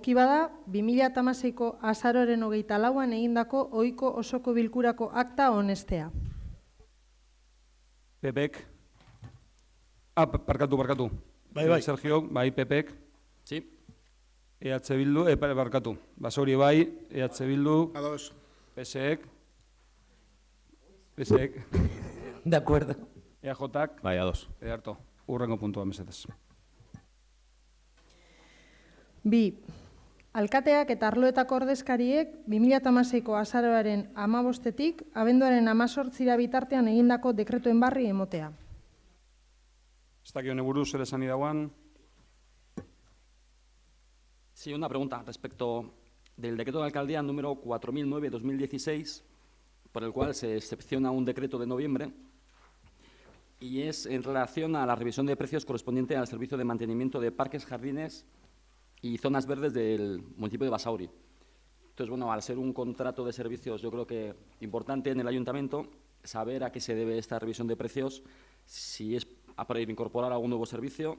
egoki bada, 2016ko azaroaren 24an egindako ohiko osoko bilkurako akta onestea. Pepek. Barkatu. Bai. Sergio, bai, Pepek. Sí. EH Bildu, barkatu. Basori bai, EH Bildu. Ados. PSek. De acuerdo. EAJak. Bai, ados. Ederto, urrengo puntua mesedez. Bi, alkateak eta arloetako ordezkariek 2016ko azaroaren 15etik abenduaren 18 bitartean egindako dekretuen barri emotea. Ez dakio neburu zer esan idagoan. Sí, una pregunta respecto del decreto de alcaldía número 4009-2016, por el cual se excepciona un decreto de noviembre, y es en relación a la revisión de precios correspondiente al servicio de mantenimiento de parques, jardines y zonas verdes del municipio de Basauri. Entonces, bueno, al ser un contrato de servicios, yo creo que importante en el ayuntamiento saber a qué se debe esta revisión de precios, si es para incorporar algún nuevo servicio,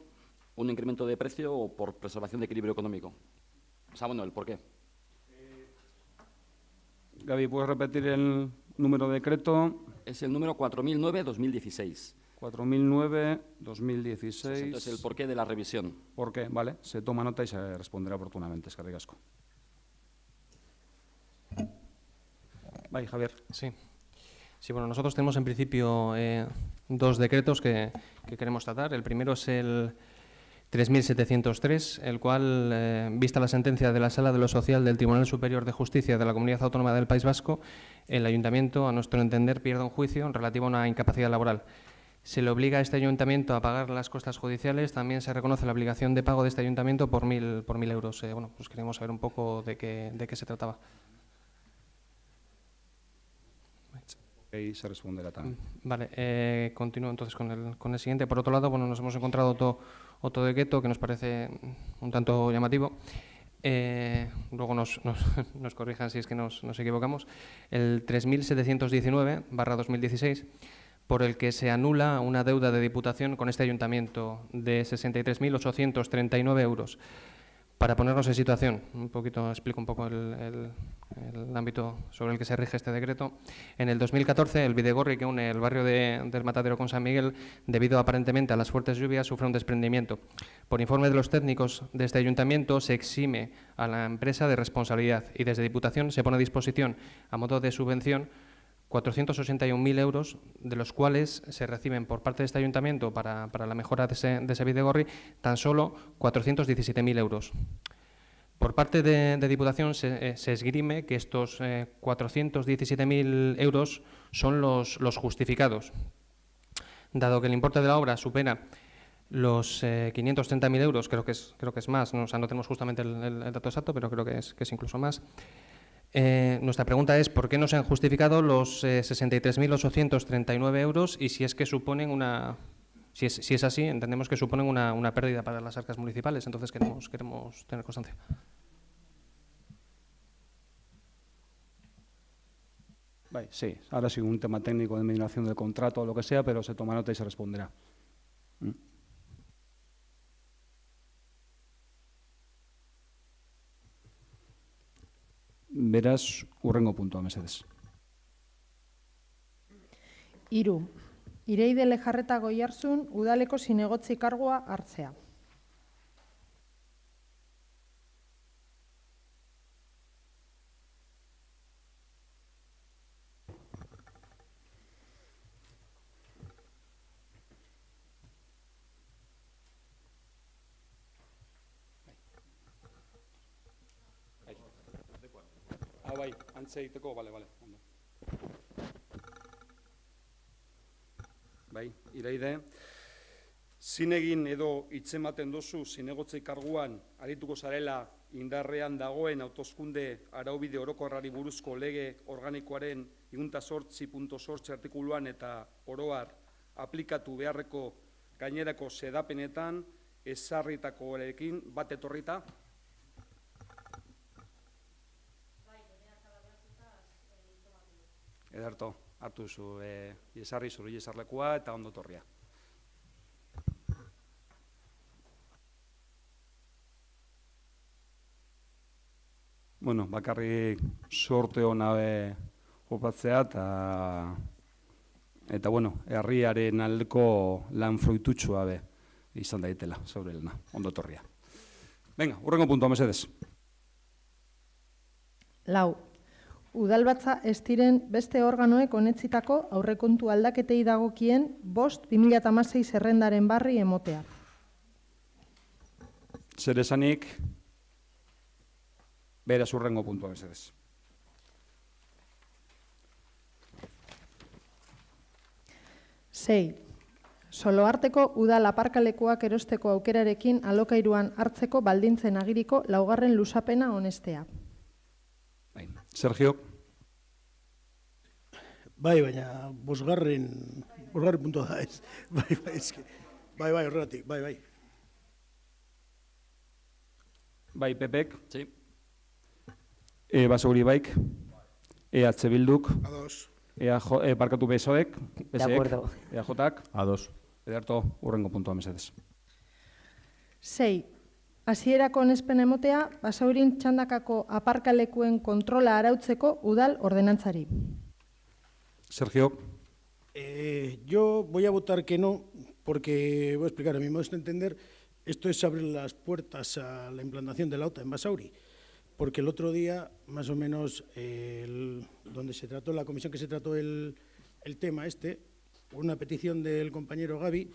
un incremento de precio o por preservación de equilibrio económico. O sea, bueno, el por qué. Gaby, ¿puedes repetir el número de decreto? Es el número 4009-2016. 4009-2016. Entonces, el porqué de la revisión. ¿Por qué? Vale, se toma nota y se responderá oportunamente. Eskerrik asko. Bai, Javier. Sí, bueno, nosotros tenemos en principio dos decretos que queremos tratar. El primero es el 3703, el cual, vista la sentencia de la Sala de lo Social del Tribunal Superior de Justicia de la Comunidad Autónoma del País Vasco, el Ayuntamiento, a nuestro entender, pierde un juicio relativo a una incapacidad laboral. Se le obliga a este ayuntamiento a pagar las costas judiciales. También se reconoce la obligación de pago de este ayuntamiento por 1.000 euros. Bueno, pues queremos saber un poco de qué se trataba. Y se responderá también. Vale, continúo entonces con el siguiente. Por otro lado, bueno, nos hemos encontrado otro decreto que nos parece un tanto llamativo. Luego nos corrijan si es que nos equivocamos. El 3719/2016, por el que se anula una deuda de Diputación con este ayuntamiento de 63.839 euros. Para ponernos en situación, explico un poco el ámbito sobre el que se rige este decreto. En el 2014, el Bidegorri, que une el barrio del Matadero con San Miguel, debido aparentemente a las fuertes lluvias, sufre un desprendimiento. Por informe de los técnicos de este ayuntamiento, se exime a la empresa de responsabilidad y desde Diputación se pone a disposición, a modo de subvención, 481.000 euros, de los cuales se reciben por parte de este ayuntamiento para la mejora de ese Bidegorri tan solo 417.000 euros. Por parte de Diputación se esgrime que estos 417.000 euros son los justificados. Dado que el importe de la obra supera los 530.000 euros, creo que es más, ¿no? O sea, no tenemos justamente el dato exacto, pero creo que es incluso más. Nuestra pregunta es ¿por qué no se han justificado los 63.839 euros y si es que suponen si es así, entendemos que suponen una pérdida para las arcas municipales, entonces queremos tener constancia. Sí, ahora sí, un tema técnico de mediación del contrato o lo que sea, pero se toma nota y se responderá. Beraz, urrengo puntua mesedez. 3. Ireide Lejarreta Goiarzun udaleko zinegotzi kargua hartzea. Bai, antze egiteko, bale. Bai, Ireide, zinegin edo hitzematen dozu zinegotzei karguan arituko zarela indarrean dagoen hauteskunde araubide orokorrari buruzko lege organikoaren 108.8 artikuluan eta oroar aplikatu beharreko gainerako xedapenetan ezarritakoarekin bat etorrita? Ederto, hartu zu iesarri zuru iesarlekua eta ondo torria. Bueno, bakarrik sorte hona jopatzea eta bueno, herriaren aldeko lan fruitutxua izan daitela, zaure lana, ondo etorria. Venga, hurrengo puntua, mesedez. Lau, udalbatza ez diren beste organoek onetzitako aurrekontu aldaketei dagokien 5/2016 zerrendaren barri emotea. Zer esanik, beraz hurrengo puntua, mesedez. Sei, Soloarteko udal aparkalekuak erosteko aukerarekin alokairuan hartzeko baldintzen agiriko 4. luzapena onestea. Sergio. Bai, baina bosgarren puntua da ez. Bai, horregatik, bai. Bai, Pepek. Sí. Basauri baik. EH Bilduk. Ados. Barkatu PSOek. De acuerdo. EAJak. Ados. Ederto, hurrengo puntua, mesedez. 6. Hasierako onespen emotea, Basaurin txandakako aparkalekuen kontrola arautzeko udal ordenantzari. Sergio. Yo voy a votar que no, porque voy a explicar, a mi modo de entender, esto es abrir las puertas a la implantación de la OTA en Basauri, porque el otro día, más o menos, donde se trató, la comisión que se trató el tema una petición del compañero Gaby,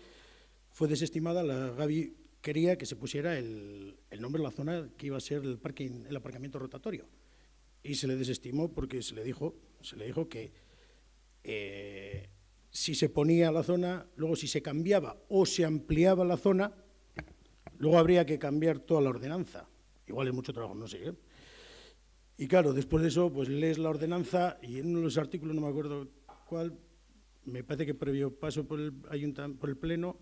fue desestimada. Gaby quería que se pusiera el nombre de la zona que iba a ser el aparcamiento rotatorio, y se le desestimó porque se le dijo que si se ponía la zona, luego si se cambiaba o se ampliaba la zona, luego habría que cambiar toda la ordenanza. Igual es mucho trabajo, no sé, ¿eh? Y claro, después de eso, pues lees la ordenanza y en uno de los artículos, no me acuerdo cuál, me parece que previo paso por el Pleno,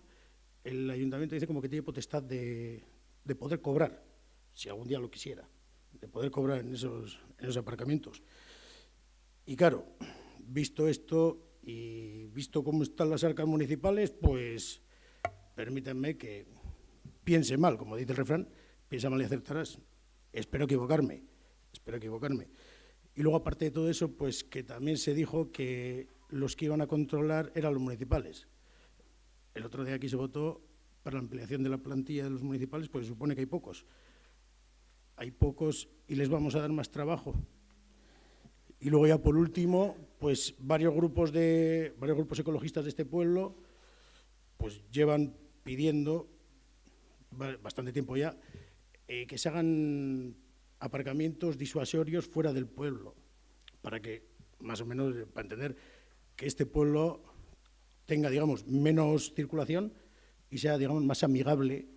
el Ayuntamiento dice como que tiene potestad de poder cobrar, si algún día lo quisiera, de poder cobrar en esos aparcamientos. Y claro, visto esto y visto cómo están las arcas municipales, pues permítanme que piense mal, como dice el refrán, piensa mal y acertarás. Espero equivocarme. Y luego, aparte de todo eso, pues que también se dijo que los que iban a controlar eran los municipales. El otro día aquí se votó para la ampliación de la plantilla de los municipales, pues se supone que hay pocos. Hay pocos y les vamos a dar más trabajo. Y luego ya por último, pues varios grupos ecologistas de este pueblo pues llevan pidiendo bastante tiempo ya que se hagan aparcamientos disuasorios fuera del pueblo, para que, más o menos, para entender que este pueblo tenga, digamos, menos circulación y sea, digamos, más amigable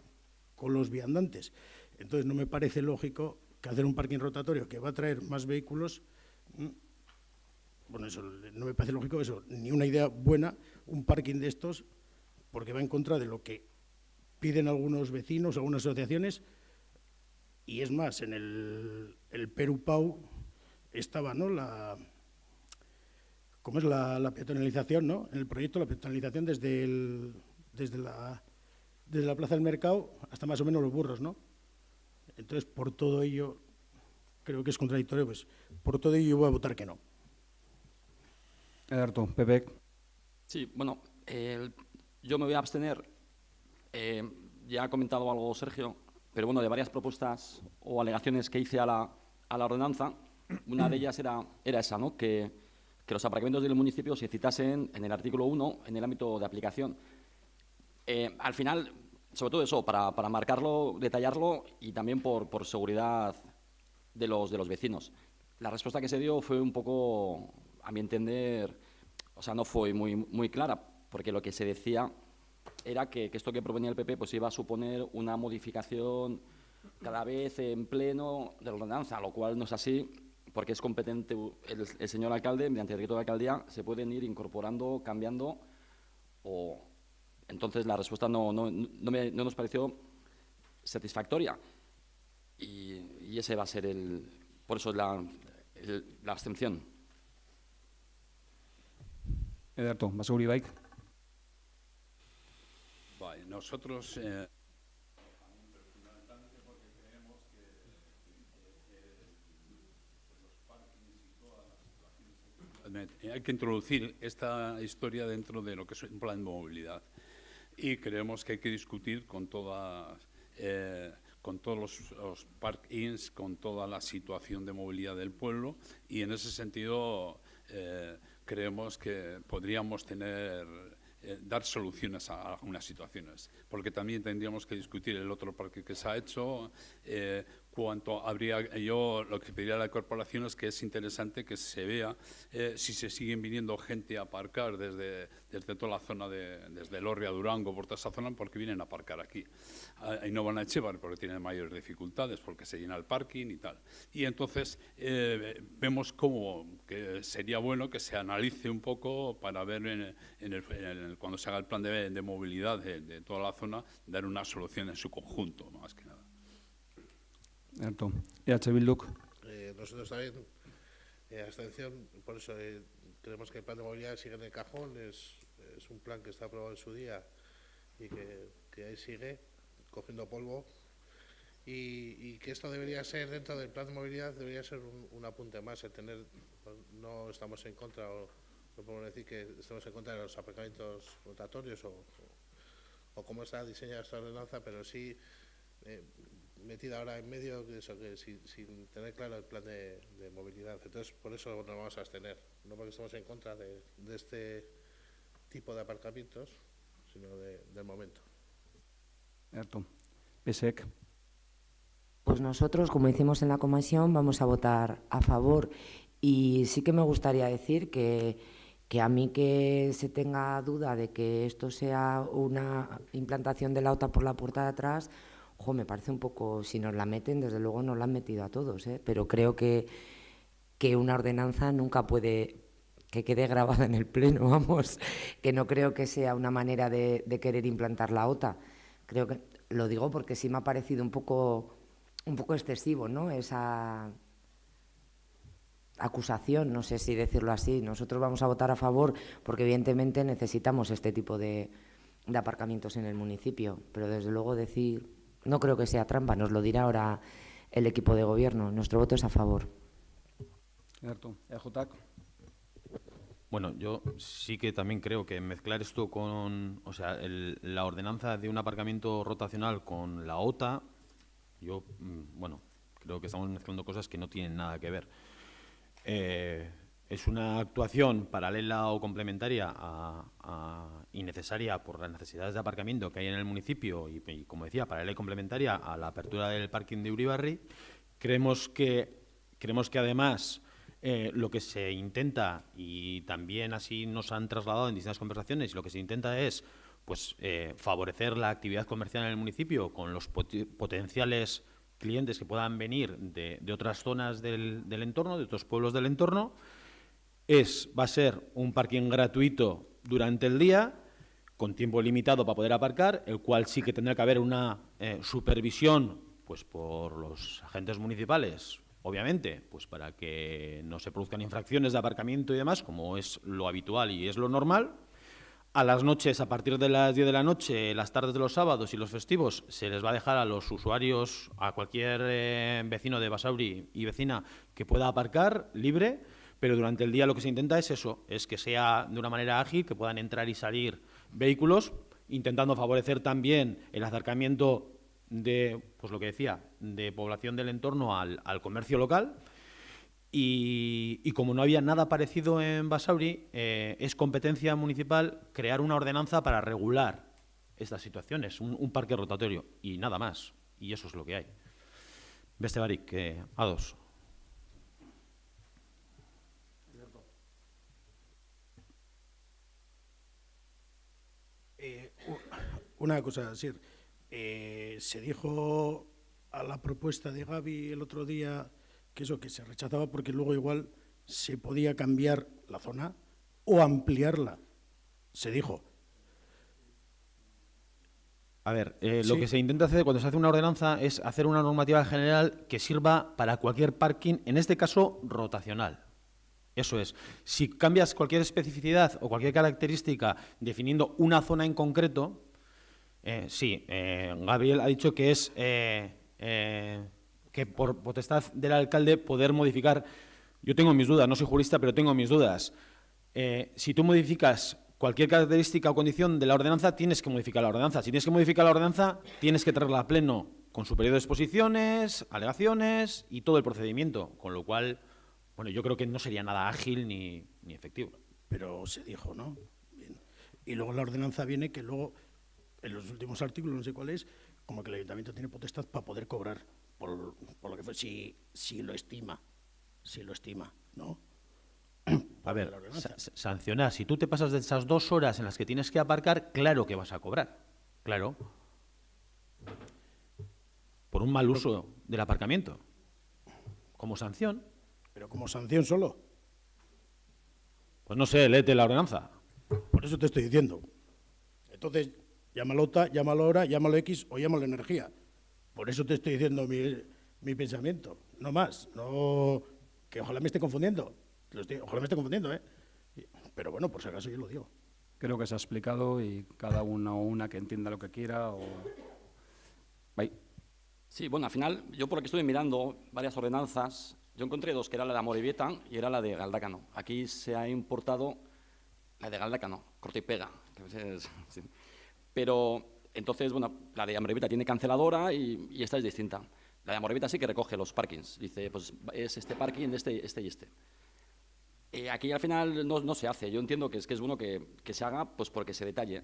con los viandantes. Entonces, no me parece lógico que hacer un parking rotatorio que va a traer más vehículos, bueno, eso no me parece lógico, eso, ni una idea buena, un parking de estos, porque va en contra de lo que piden algunos vecinos, algunas asociaciones. Y es más, en el Perú-Pau estaba, ¿no?, la peatonalización, ¿no?, en el proyecto, la peatonalización desde la Plaza del Mercado hasta más o menos los Burros, ¿no? Entonces, por todo ello, creo que es contradictorio, pues por todo ello yo voy a votar que no. Ederto, Pepe. Sí, bueno, yo me voy a abstener. Ya ha comentado algo Sergio, pero bueno, de varias propuestas o alegaciones que hice a la ordenanza, una de ellas era esa, ¿no?, que los aparcamientos del municipio se citasen en el artículo 1 en el ámbito de aplicación. Al final, sobre todo eso, para marcarlo, detallarlo y también por seguridad de los vecinos. La respuesta que se dio fue un poco, a mi entender, o sea, no fue muy clara, porque lo que se decía era que esto que proponía el PP pues iba a suponer una modificación cada vez en pleno de la ordenanza, lo cual no es así, porque es competente el señor alcalde, mediante el decreto de alcaldía, se pueden ir incorporando, cambiando, o entonces la respuesta no nos pareció satisfactoria. Y ese va a ser por eso la abstención. Ederto, Basauri baik. Nosotros hay que introducir esta historia dentro de lo que es un plan de movilidad. Y creemos que hay que discutir con todos los park-ins, con toda la situación de movilidad del pueblo, y en ese sentido creemos que podríamos dar soluciones a algunas situaciones, porque también tendríamos que discutir el otro parque que se ha hecho, cuánto habría. Yo lo que pediría a la corporación es que es interesante que se vea si se siguen viniendo gente a aparcar desde toda la zona, desde Elorria, Durango, por toda esa zona, porque vienen a aparcar aquí. Y no van a Etxebar porque tienen mayores dificultades, porque se llena el parking y tal. Y entonces vemos que sería bueno que se analice un poco para ver cuando se haga el plan de movilidad de toda la zona, dar una solución en su conjunto, más que nada. Cierto. EH Bilduk. Nosotros también, abstención, por eso creemos que el plan de movilidad sigue en el cajón, es un plan que está aprobado en su día y que ahí sigue cogiendo polvo, y que esto debería ser, dentro del plan de movilidad, debería ser un apunte más, no estamos en contra, o no podemos decir que estamos en contra de los aparcamientos rotatorios o cómo está diseñada esta ordenanza, pero sí metida ahora en medio, que sin tener claro el plan de movilidad. Entonces, por eso nos vamos a abstener, no porque estamos en contra de este tipo de aparcamientos, sino del momento. Cierto. PSEC. Pues nosotros, como hicimos en la comisión, vamos a votar a favor, y sí que me gustaría decir que a mí que se tenga duda de que esto sea una implantación de la OTA por la puerta de atrás, me parece un poco, si nos la meten, desde luego nos la han metido a todos, pero creo que una ordenanza nunca puede que quede grabada en el pleno, vamos, que no creo que sea una manera de querer implantar la OTA. Creo que, lo digo porque sí me ha parecido un poco excesivo, ¿no?, esa acusación, no sé si decirlo así. Nosotros vamos a votar a favor porque evidentemente necesitamos este tipo de aparcamientos en el municipio, pero desde luego decir... No creo que sea trampa, nos lo dirá ahora el equipo de gobierno. Nuestro voto es a favor. Cierto. EJak. Bueno, yo sí que también creo que mezclar esto con, la ordenanza de un aparcamiento rotacional con la OTA, yo, creo que estamos mezclando cosas que no tienen nada que ver. Es una actuación paralela o complementaria y necesaria por las necesidades de aparcamiento que hay en el municipio y, como decía, paralela y complementaria a la apertura del parking de Uribarri. Creemos que además lo que se intenta, y también así nos han trasladado en distintas conversaciones, lo que se intenta es favorecer la actividad comercial en el municipio con los potenciales clientes que puedan venir de otras zonas del entorno, de otros pueblos del entorno. Va a ser un parking gratuito durante el día, con tiempo limitado para poder aparcar, el cual sí que tendrá que haber una supervisión por los agentes municipales, obviamente, para que no se produzcan infracciones de aparcamiento y demás, como es lo habitual y es lo normal. A las noches, a partir de las 10 de la noche, las tardes de los sábados y los festivos, se les va a dejar a los usuarios, a cualquier vecino de Basauri y vecina que pueda aparcar libre. Pero durante el día lo que se intenta es eso, es que sea de una manera ágil, que puedan entrar y salir vehículos, intentando favorecer también el acercamiento de, lo que decía, de población del entorno al comercio local. Y como no había nada parecido en Basauri, es competencia municipal crear una ordenanza para regular estas situaciones, un parque rotatorio, y nada más. Y eso es lo que hay. Beste barik, A2. Una cosa, Sir. Se dijo a la propuesta de Gaby el otro día que se rechazaba porque luego igual se podía cambiar la zona o ampliarla. Se dijo. A ver, lo que se intenta hacer cuando se hace una ordenanza es hacer una normativa general que sirva para cualquier parking, en este caso rotacional. Eso es. Si cambias cualquier especificidad o cualquier característica definiendo una zona en concreto, Gabriel ha dicho que es que por potestad del alcalde poder modificar. Yo tengo mis dudas, no soy jurista, pero tengo mis dudas. Si tú modificas cualquier característica o condición de la ordenanza, tienes que modificar la ordenanza. Si tienes que modificar la ordenanza, tienes que traerla a pleno con su periodo de exposiciones, alegaciones y todo el procedimiento, con lo cual, bueno, yo creo que no sería nada ágil ni efectivo. Pero se dijo, ¿no? Bien. Y luego la ordenanza viene que luego, en los últimos artículos, no sé cuál es, como que el ayuntamiento tiene potestad para poder cobrar por lo que fue, si lo estima, ¿no? A ver, sancionar. Si tú te pasas de esas 2 horas en las que tienes que aparcar, claro que vas a cobrar. Claro. Por un mal uso del aparcamiento. Como sanción. Pero como sanción solo. Pues no sé, léete la ordenanza. Por eso te estoy diciendo. Entonces, llámalo OTA, llámalo hora, llámalo X o llámalo energía. Por eso te estoy diciendo mi pensamiento. No más. No, que ojalá me esté confundiendo. Ojalá me esté confundiendo, ¿eh? Pero bueno, por si acaso yo lo digo. Creo que se ha explicado y cada una que entienda lo que quiera o... Bye. Sí, bueno, al final, yo por aquí estuve mirando varias ordenanzas, yo encontré 2, que era la de Amorebieta y era la de Galdácano. Aquí se ha importado la de Galdácano, corta y pega. Sí. Pero, entonces, bueno, la de Amorebieta tiene canceladora y esta es distinta. La de Amorebieta sí que recoge los parkings. Dice, pues es este parking, este y este. Aquí al final no se hace. Yo entiendo que es bueno que se haga pues porque se detalle.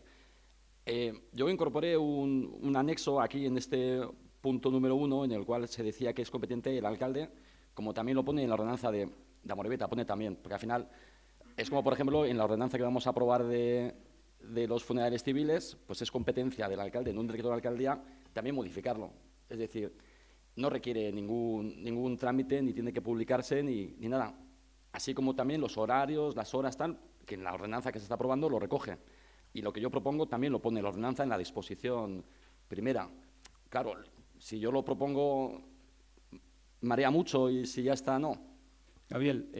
Yo incorporé un anexo aquí en este punto número 1 en el cual se decía que es competente el alcalde, como también lo pone en la ordenanza de Amorebieta, pone también, porque al final es como, por ejemplo, en la ordenanza que vamos a aprobar de los funerales civiles, pues es competencia del alcalde en un decreto de alcaldía también modificarlo. Es decir, no requiere ningún trámite, ni tiene que publicarse, ni nada. Así como también los horarios, las horas, tal, que en la ordenanza que se está aprobando lo recoge. Y lo que yo propongo también lo pone la ordenanza en la disposición primera. Claro, si yo lo propongo, marea mucho y si ya está, no. Gabriel,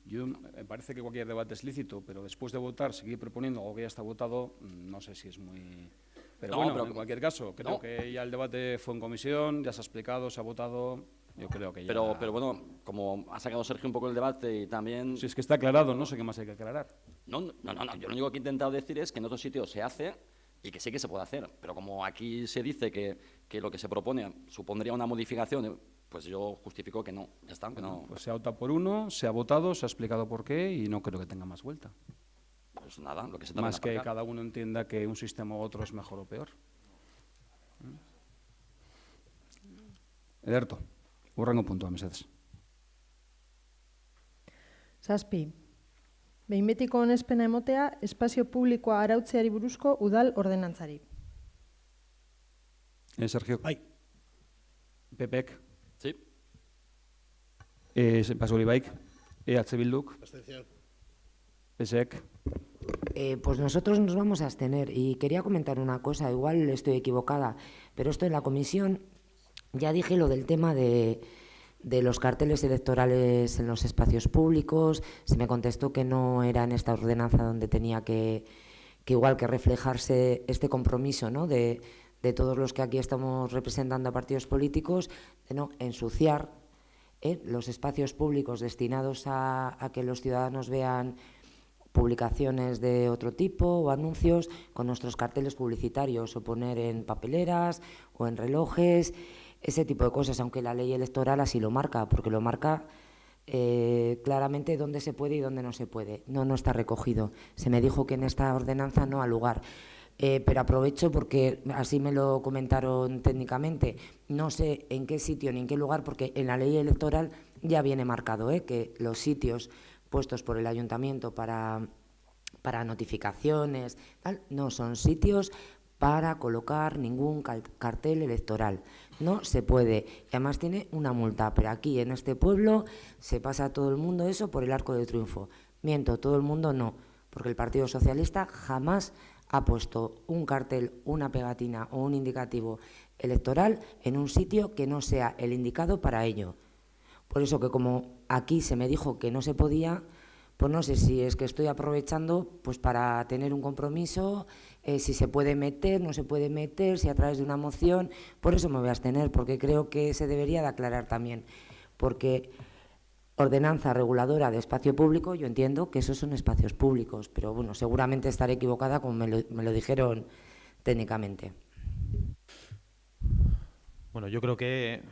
me parece que cualquier debate es lícito, pero después de votar, seguir proponiendo algo que ya está votado, no sé si es muy... Pero bueno, en cualquier caso, creo que ya el debate fue en comisión, ya se ha explicado, se ha votado, yo creo que ya... Pero bueno, como ha sacado Sergio un poco el debate y también... Si es que está aclarado, no sé qué más hay que aclarar. No, yo lo único que he intentado decir es que en otros sitios se hace y que sí que se puede hacer, pero como aquí se dice que lo que se propone supondría una modificación, pues yo justifico que no, ya está, que no. Pues se ha votado por uno, se ha votado, se ha explicado por qué y no creo que tenga más vuelta. Pues nada, lo que se trata. Más que cada uno entienda que un sistema u otro es mejor o peor. Ederto, hurrengo puntua, mesedez. Zazpi. Behin betiko onespena emotea espazio publikoa arautzeari buruzko udal ordenantzari. Sergio. Bai. Pepek. Sí. Pasuri baik. EH Bilduk. Abstención. PSEK. Pues nosotros nos vamos a abstener y quería comentar una cosa, igual estoy equivocada, pero esto en la comisión ya dije lo del tema de los carteles electorales en los espacios públicos. Se me contestó que no era en esta ordenanza donde tenía que igual que reflejarse este compromiso, ¿no?, de todos los que aquí estamos representando a partidos políticos, de no ensuciar los espacios públicos destinados a que los ciudadanos vean publicaciones de otro tipo o anuncios con nuestros carteles publicitarios, o poner en papeleras o en relojes, ese tipo de cosas, aunque la ley electoral así lo marca, porque lo marca claramente dónde se puede y dónde no se puede. No está recogido. Se me dijo que en esta ordenanza no ha lugar. Pero aprovecho porque así me lo comentaron técnicamente. No sé en qué sitio ni en qué lugar, porque en la ley electoral ya viene marcado que los sitios puestos por el ayuntamiento para notificaciones, tal, no son sitios para colocar ningún cartel electoral. No se puede. Y además tiene una multa. Pero aquí, en este pueblo, se pasa todo el mundo eso por el Arco del Triunfo. Miento, todo el mundo no. Porque el Partido Socialista jamás ha puesto un cartel, una pegatina o un indicativo electoral en un sitio que no sea el indicado para ello. Por eso que como aquí se me dijo que no se podía, pues no sé si es que estoy aprovechando pues para tener un compromiso, si se puede meter, no se puede meter, si a través de una moción. Por eso me voy a abstener, porque creo que se debería de aclarar también. Porque ordenanza reguladora de espacio público, yo entiendo que esos son espacios públicos, pero bueno, seguramente estaré equivocada como me lo dijeron técnicamente. Bueno, yo creo que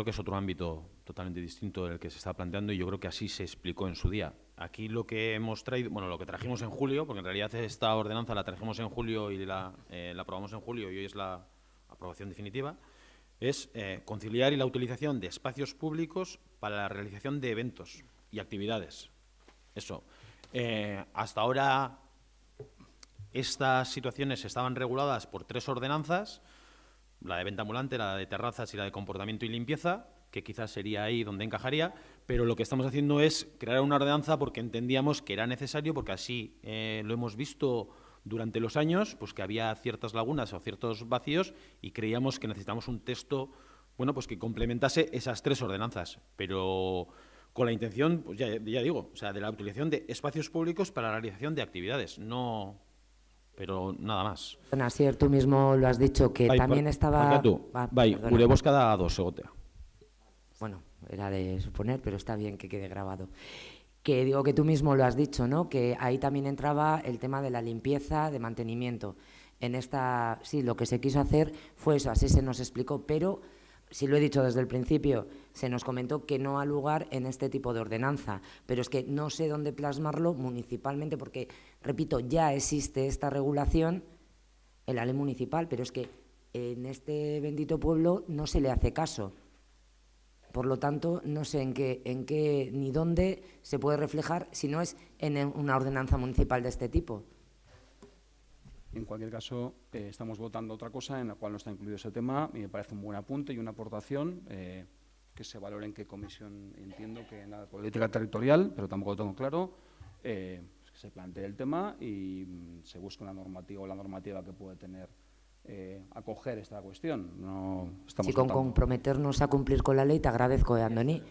es otro ámbito totalmente distinto del que se está planteando y yo creo que así se explicó en su día. Aquí lo que hemos traído, bueno, lo que trajimos en julio, porque en realidad esta ordenanza la trajimos en julio y la aprobamos en julio y hoy es la aprobación definitiva, es conciliar y la utilización de espacios públicos para la realización de eventos y actividades. Eso. Hasta ahora estas situaciones estaban reguladas por 3 ordenanzas, la de venta ambulante, la de terrazas y la de comportamiento y limpieza, que quizás sería ahí donde encajaría, pero lo que estamos haciendo es crear una ordenanza porque entendíamos que era necesario, porque así lo hemos visto durante los años, pues que había ciertas lagunas o ciertos vacíos y creíamos que necesitamos un texto, bueno, pues que complementase esas 3 ordenanzas, pero con la intención, pues ya digo, o sea, de la utilización de espacios públicos para la realización de actividades, no, pero nada más. Asier, tú mismo lo has dicho, que también estaba... Gure bozka da ados egotea. Bueno, era de suponer, pero está bien que quede grabado. Que digo que tú mismo lo has dicho, ¿no? Que ahí también entraba el tema de la limpieza, de mantenimiento. En esta, sí, lo que se quiso hacer fue eso, así se nos explicó, pero, si lo he dicho desde el principio, se nos comentó que no ha lugar en este tipo de ordenanza, pero es que no sé dónde plasmarlo municipalmente, porque, repito, ya existe esta regulación en la ley municipal, pero es que en este bendito pueblo no se le hace caso. Por lo tanto, no sé en qué ni dónde se puede reflejar si no es en una ordenanza municipal de este tipo. En cualquier caso, estamos votando otra cosa en la cual no está incluido ese tema y me parece un buen apunte y una aportación que se valore en qué comisión, entiendo que en la política territorial, pero tampoco lo tengo claro, que se plantee el tema y se busque una normativa o la normativa que puede tener acoger esta cuestión. No estamos sí, con votando. Comprometernos a cumplir con la ley, te agradezco, Andoni.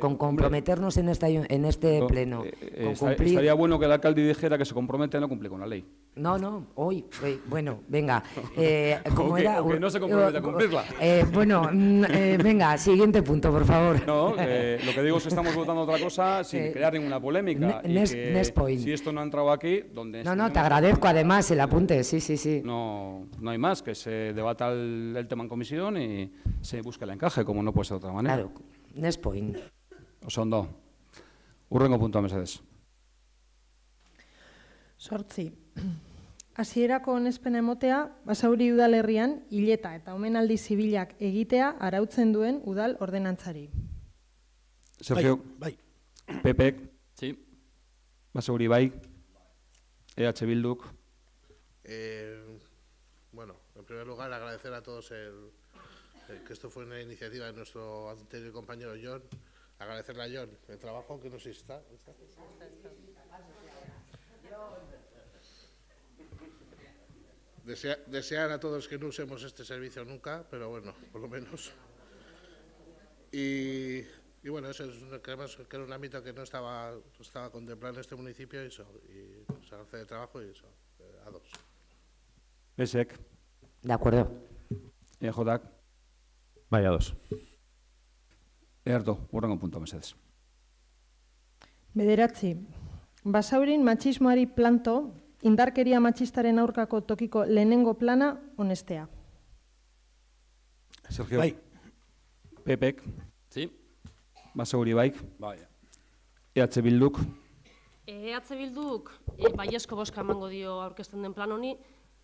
Con comprometernos en este pleno. Con cumplir... Estaría bueno que el alcalde dijera que se compromete a no cumplir con la ley. No, hoy, bueno, venga. ¿Cómo era? O que no se compromete a cumplirla. Venga, siguiente punto, por favor. No, lo que digo es que estamos votando otra cosa sin crear ninguna polémica. Si esto no ha entrado aquí, donde... No, te agradezco además el apunte, sí. No hay más, que se debata el tema en comisión y se busque el encaje, como no puede ser de otra manera. Claro, next point. Osondo, hurrengo puntua mesedez. 8. Hasierako onespena emotea, Basauri udalerrian hileta eta omenaldi zibilak egitea arautzen duen udal ordenantzari. Sergio, bai. Pepek, Sí. Basauri bai, EH Bilduk. Bueno, en primer lugar agradecer a todos que esto fue una iniciativa de nuestro anterior compañero John. Agradecerle a John el trabajo que nos está. Desear a todos que no usemos este servicio nunca, pero bueno, por lo menos. Y bueno, eso creemos que era un ámbito que no estaba contemplado en este municipio y nos agradece de trabajo y eso, a 2. Besek, De acuerdo. EJak, Bai, ados. Earto, hurrengo puntua mesedez. 9. Basaurin matxismoari planto, indarkeria matxistaren aurkako tokiko lehenengo plana onestea. Sergio, Bai. Pepek, Sí. Basauri bai, Bai. EH Bilduk, EH Bilduk baiezko bozka emango dio aurkezten den plan honi,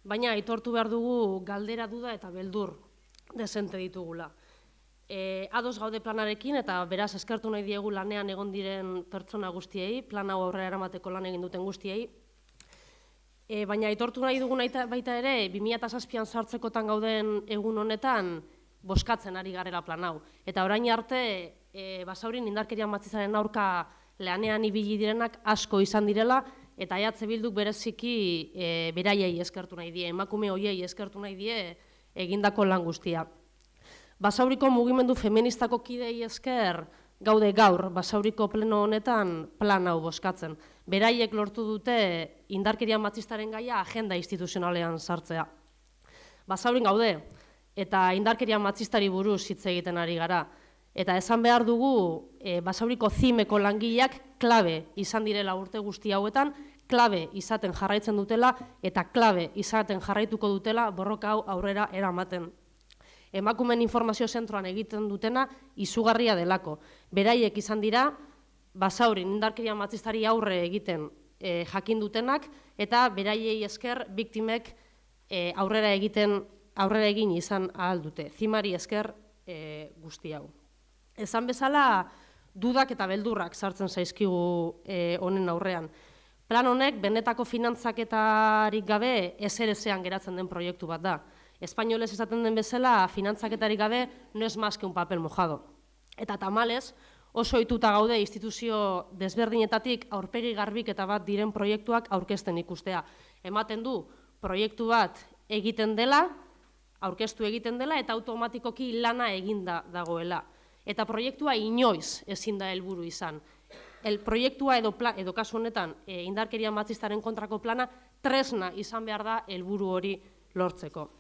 baina aitortu behar dugu galdera, duda eta beldur desente ditugula. Ados gaude planarekin eta beraz eskertu nahi diegu lanean egon diren pertsona guztiei, plan hau aurrera eramateko lan egin duten guztiei. Baina aitortu nahi dugun baita ere, 2007an sartzekotan gauden egun honetan bozkatzen ari garela plan hau. Eta orain arte, Basaurin indarkeria matxistaren aurka lanean ibili direnak asko izan direla, eta EH Bilduk bereziki beraiei eskertu nahi die, emakume hoiei eskertu nahi die egindako lan guztia. Basauriko mugimendu feministako kidei esker gaude gaur Basauriko pleno honetan plan hau bozkatzen. Beraiek lortu dute indarkeria matxistaren gaia agenda instituzionalean sartzea. Basaurin gaude eta indarkeria matxistari buruz hitz egiten ari gara. Eta esan behar dugu, Basauriko zimeko langileak klabe izan direla urte guzti hauetan, klabe izaten jarraitzen dutela eta klabe izaten jarraituko dutela borroka hau aurrera eramaten. Emakumeen informazio zentroan egiten dutena izugarria delako. Beraiek izan dira, Basaurin indarkeria matxistari aurre egiten jakin dutenak, eta beraiei esker biktimek aurrera egin izan ahal dute. Zimari esker guzti hau. Esan bezala, dudak eta beldurrak sartzen zaizkigu honen aurrean. Plan honek benetako finantzaketarik gabe ezerezean geratzen den proiektu bat da. Espainolez esaten den bezala, finantzaketarik gabe no es más que un papel mojado. Eta tamalez, oso ohituta gaude instituzio desberdinetatik aurpegi garbiketa bat diren proiektuak aurkezten ikustea. Ematen du, proiektu bat egiten dela, aurkeztu egiten dela, eta automatikoki lana eginda dagoela. Eta proiektua inoiz ezin da helburu izan. Proiektua edo kasu honetan indarkeria matxistaren kontrako plana tresna izan behar da helburu hori lortzeko.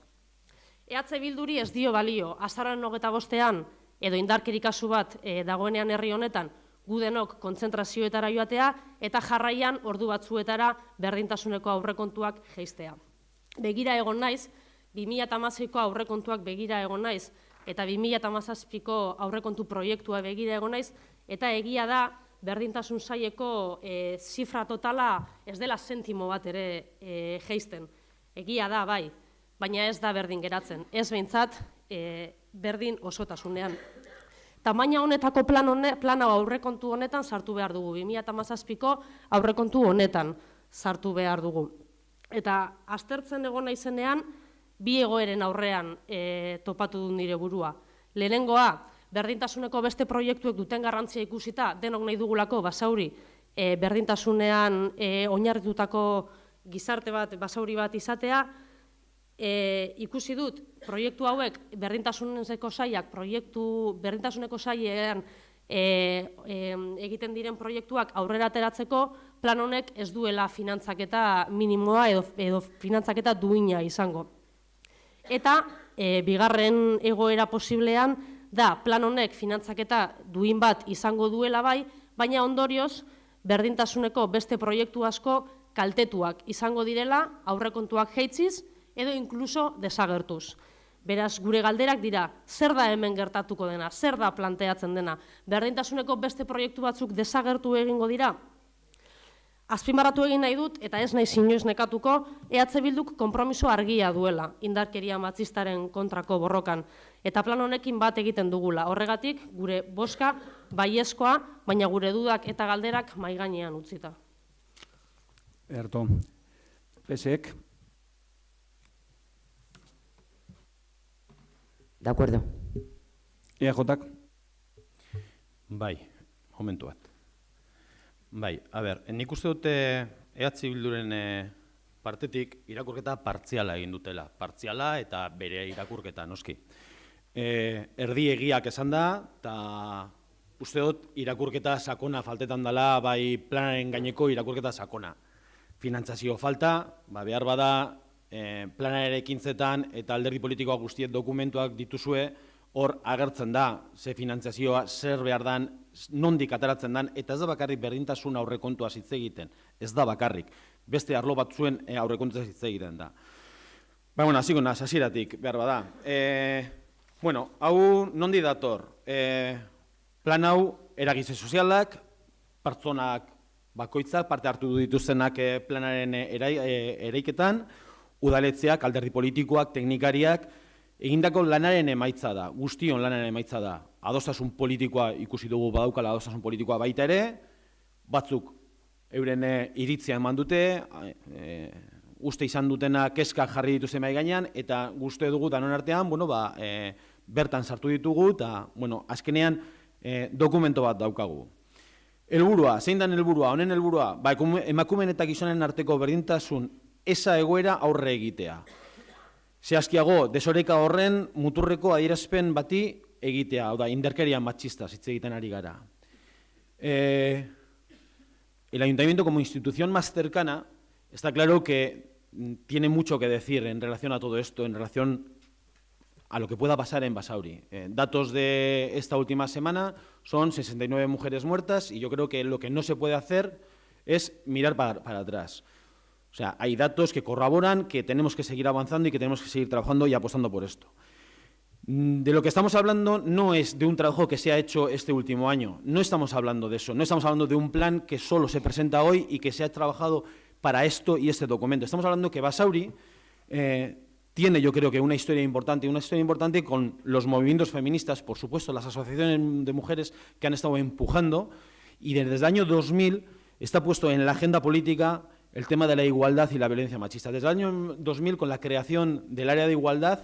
EH Bilduri ez dio balio, azaroaren 25ean edo indarkeri kasu bat dagoenean herri honetan gudenok kontzentrazioetara joatea eta jarraian ordu batzuetara berdintasuneko aurrekontuak jeistea. Begira egon naiz, 2016ko aurrekontuak begira egon naiz, eta 2017ko aurrekontu proiektua begira egon naiz, eta egia da berdintasun saileko zifra totala ez dela zentimo bat ere jeisten. Egia da, bai, baina ez da berdin geratzen. Ez behintzat, berdin osotasunean. Tamaina honetako plana aurrekontu honetan sartu behar dugu. 2017ko aurrekontu honetan sartu behar dugu. Eta aztertzen egon naizenean, bi egoeren aurrean topatu du nire burua. Lehenengoa, berdintasuneko beste proiektuek duten garrantzia ikusita, denok nahi dugulako Basauri berdintasunean oinarritutako gizarte bat, Basauri bat izatea, ikusi dut proiektu hauek berdintasuneko sailak, berdintasuneko sailean egiten diren proiektuak aurrera ateratzeko, plan honek ez duela finantzaketa minimoa edo finantzaketa duina izango. Eta bigarren egoera posiblean da plan honek finantzaketa duin bat izango duela bai, baina ondorioz berdintasuneko beste proiektu asko kaltetuak izango direla aurrekontuak jeitsiz edo inkluso desagertuz. Beraz, gure galderak dira, zer da hemen gertatuko dena, zer da planteatzen dena, berdintasuneko beste proiektu batzuk desagertu egingo dira? Azpimarratu egin nahi dut, eta ez nahi inoiz nekatuko, EH Bilduk konpromiso argia duela indarkeria matxistaren kontrako borrokan, eta plan honekin bat egiten dugula. Horregatik, gure boska baiezkoa, baina gure dudak eta galderak mahai gainean utzita. Erto, PSek. De acuerdo. EAJak. Bai, momentu bat. Bai, a ber, nik uste dute EH Bilduren partetik irakurketa partziala egin dutela. Partziala eta bere irakurketa, noski. Erdi egiak esan da, eta uste dut irakurketa sakona faltetan dela, bai planaren gaineko irakurketa sakona. Finantzazio falta, behar bada, planaren ekintzetan eta alderdi politikoa guztiet dokumentuak dituzue, hor agertzen da, ze finantzazioa, zer behar dan, nondik ateratzen dan, eta ez da bakarrik berdintasun aurrekontua hitz egiten, ez da bakarrik, beste arlo batzuen aurrekontua hitz egiten da. Bueno, hasiko naz, hasieratik, behar bada. Bueno, hau nondi dator, plan hau eragile sozialak, pertsonak bakoitzak, parte hartu dituztenak planaren eraiketan, udaletzeak, alderdi politikoak, teknikariak, egindako lanaren emaitza da, guztion lanaren emaitza da. Adostasun politikoa ikusi dugu badaukala, adostasun politikoa baita ere, batzuk euren iritzia eman dute, uste izan dutena keska jarri dituzen mahai gainean, eta guzti dugu danon artean, bertan sartu ditugu, eta azkenean dokumento bat daukagu. Helburua, zein den helburua, honen helburua, emakumeen eta gizonen arteko berdintasun eza egoera aurre egitea. Zehazkiago, desoreka horren muturreko adierazpen bati egitea, hau da, indarkeria matxista hitz egiten ari gara. El ayuntamiento como institución más cercana está claro que tiene mucho que decir en relación a todo esto, en relación a lo que pueda pasar en Basauri. Datos de esta última semana son 69 mujeres muertas y yo creo que lo que no se puede hacer es mirar para atrás. O sea, hay datos que corroboran que tenemos que seguir avanzando y que tenemos que seguir trabajando y apostando por esto. De lo que estamos hablando no es de un trabajo que se ha hecho este último año, no estamos hablando de eso, no estamos hablando de un plan que solo se presenta hoy y que se ha trabajado para esto y este documento. Estamos hablando que Basauri tiene, yo creo que, una historia importante con los movimientos feministas, por supuesto, las asociaciones de mujeres que han estado empujando, y desde el año 2000 está puesto en la agenda política el tema de la igualdad y la violencia machista. Desde el año 2000, con la creación del área de igualdad,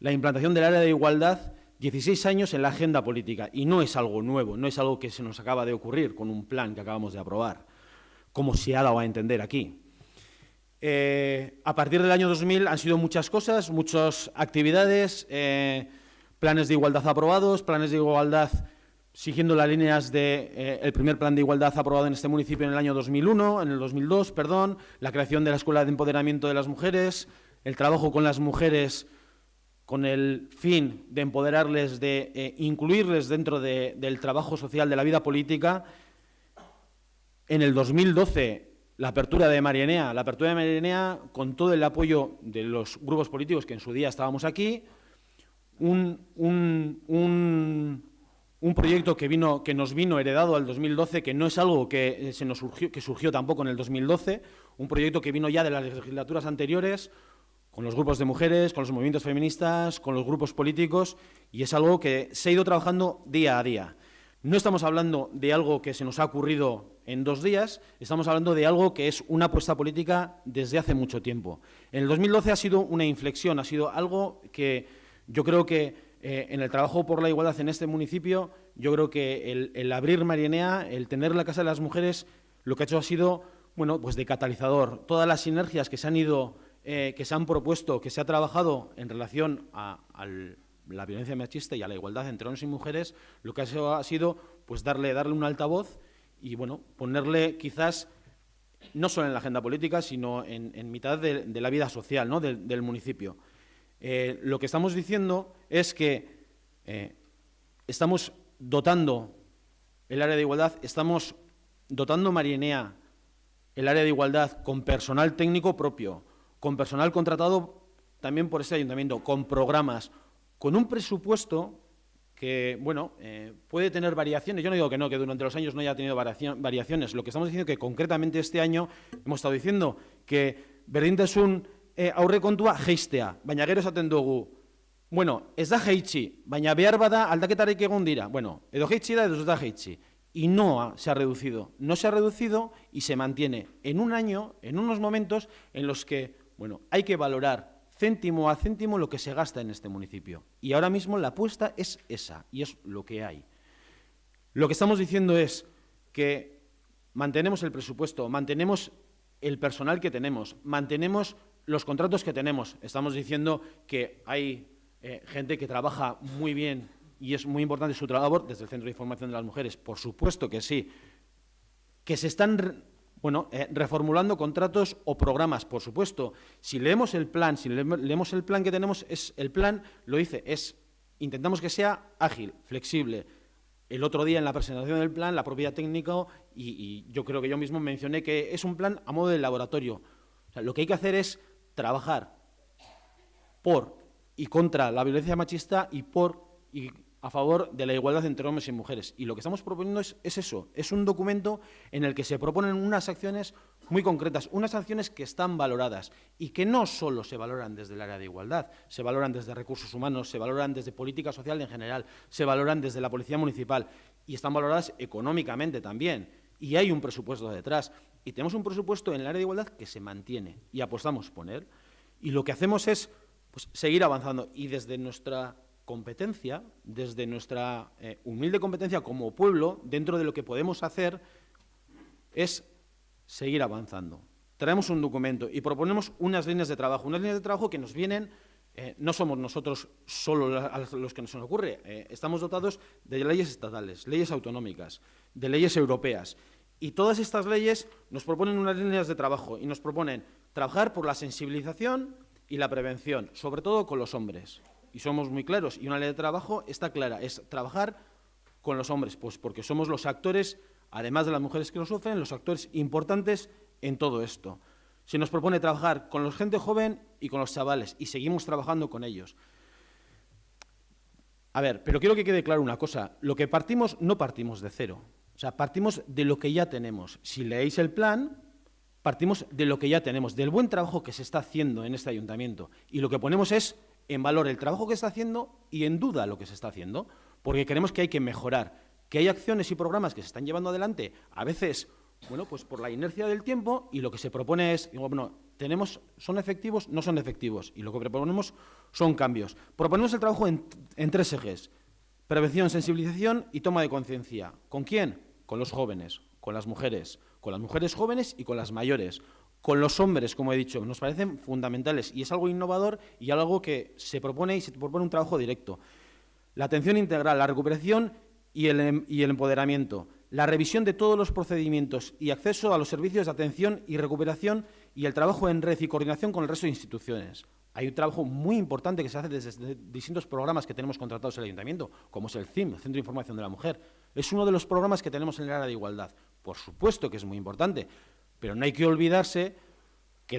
la implantación del área de igualdad, 16 años en la agenda política, y no es algo nuevo, no es algo que se nos acaba de ocurrir con un plan que acabamos de aprobar, como se ha dado a entender aquí. A partir del año 2000 han sido muchas cosas, muchas actividades, planes de igualdad aprobados, planes de igualdad siguiendo las líneas del primer plan de igualdad aprobado en este municipio en el año 2001, en el 2002, perdón, la creación de la Escuela de Empoderamiento de las Mujeres, el trabajo con las mujeres con el fin de empoderarles, de incluirles dentro del trabajo social de la vida política. En el 2012, la apertura de Marienea, con todo el apoyo de los grupos políticos que en su día estábamos aquí, un proyecto que nos vino heredado al 2012, que no es algo que surgió tampoco en el 2012, un proyecto que vino ya de las legislaturas anteriores, con los grupos de mujeres, con los movimientos feministas, con los grupos políticos, y es algo que se ha ido trabajando día a día. No estamos hablando de algo que se nos ha ocurrido en 2 días, estamos hablando de algo que es una apuesta política desde hace mucho tiempo. En el 2012 ha sido una inflexión, ha sido algo que yo creo que en el trabajo por la igualdad en este municipio, yo creo que el abrir Marienea, el tener la Casa de las Mujeres, lo que ha hecho ha sido, bueno, pues de catalizador. Todas las sinergias que se han ido, que se han propuesto, que se ha trabajado en relación a la violencia machista y a la igualdad entre hombres y mujeres, lo que ha sido pues darle un altavoz y, bueno, ponerle quizás no solo en la agenda política, sino en mitad de la vida social, ¿no?, del municipio. Lo que estamos diciendo es que estamos dotando el área de igualdad, estamos dotando Marienea, el área de igualdad, con personal técnico propio, con personal contratado también por este ayuntamiento, con programas, con un presupuesto que, bueno, puede tener variaciones. Yo no digo que durante los años no haya tenido variaciones. Lo que estamos diciendo es que concretamente este año hemos estado diciendo que berdintasun aurrekontua jeistea, baina gero esaten dugu, bueno, ez da jeitsi, baina behar bada aldaketarik egon dira. Bueno, edo jeitsi da edo ez da jeitsi. Y no se ha reducido y se mantiene en un año, en unos momentos en los que, bueno, hay que valorar céntimo a céntimo lo que se gasta en este municipio. Y ahora mismo la apuesta es esa, y es lo que hay. Lo que estamos diciendo es que mantenemos el presupuesto, mantenemos el personal que tenemos, mantenemos los contratos que tenemos. Estamos diciendo que hay gente que trabaja muy bien y es muy importante su labor desde el Centro de Información de las Mujeres. Por supuesto que sí. Que se están reformulando contratos o programas, por supuesto. Si leemos el plan, que tenemos, el plan lo dice, intentamos que sea ágil, flexible. El otro día en la presentación del plan, la propia técnica, y yo creo que yo mismo mencioné que es un plan a modo de laboratorio. O sea, lo que hay que hacer es trabajar por y contra la violencia machista y a favor de la igualdad entre hombres y mujeres. Y lo que estamos proponiendo es eso, es un documento en el que se proponen unas acciones muy concretas, unas acciones que están valoradas y que no solo se valoran desde el área de igualdad, se valoran desde recursos humanos, se valoran desde política social en general, se valoran desde la Policía Municipal y están valoradas económicamente también. Y hay un presupuesto detrás. Y tenemos un presupuesto en el área de igualdad que se mantiene y apostamos por él. Y lo que hacemos es pues, seguir avanzando. Y desde nuestra competencia, desde nuestra humilde competencia como pueblo, dentro de lo que podemos hacer, es seguir avanzando. Traemos un documento y proponemos unas líneas de trabajo que nos vienen, no somos nosotros solo a los que nos ocurre, estamos dotados de leyes estatales, leyes autonómicas, de leyes europeas, y todas estas leyes nos proponen unas líneas de trabajo y nos proponen trabajar por la sensibilización y la prevención, sobre todo con los hombres. y somos muy claros, y una ley de trabajo está clara, es trabajar con los hombres, pues porque somos los actores, además de las mujeres que lo sufren, los actores importantes en todo esto. Se nos propone trabajar con la gente joven y con los chavales, y seguimos trabajando con ellos. A ver, pero quiero que quede claro una cosa, lo que partimos, no partimos de cero, o sea, partimos de lo que ya tenemos. Si leéis el plan, partimos de lo que ya tenemos, del buen trabajo que se está haciendo en este ayuntamiento, y lo que ponemos es en valor el trabajo que se está haciendo y en duda lo que se está haciendo, porque creemos que hay que mejorar, que hay acciones y programas que se están llevando adelante, a veces, bueno, pues por la inercia del tiempo, y lo que se propone es, digo, bueno, ¿son efectivos? No son efectivos, y lo que proponemos son cambios. Proponemos el trabajo en 3 ejes: prevención, sensibilización y toma de conciencia. ¿Con quién? Con los jóvenes, con las mujeres jóvenes y con las mayores. Con los hombres, como he dicho, nos parecen fundamentales, y es algo innovador y algo que se propone, y se propone un trabajo directo. La atención integral, la recuperación y el empoderamiento, la revisión de todos los procedimientos y acceso a los servicios de atención y recuperación, y el trabajo en red y coordinación con el resto de instituciones. Hay un trabajo muy importante que se hace desde distintos programas que tenemos contratados en el Ayuntamiento, como es el CIM, el Centro de Información de la Mujer. Es uno de los programas que tenemos en el área de igualdad. Por supuesto que es muy importante, pero no hay que olvidarse que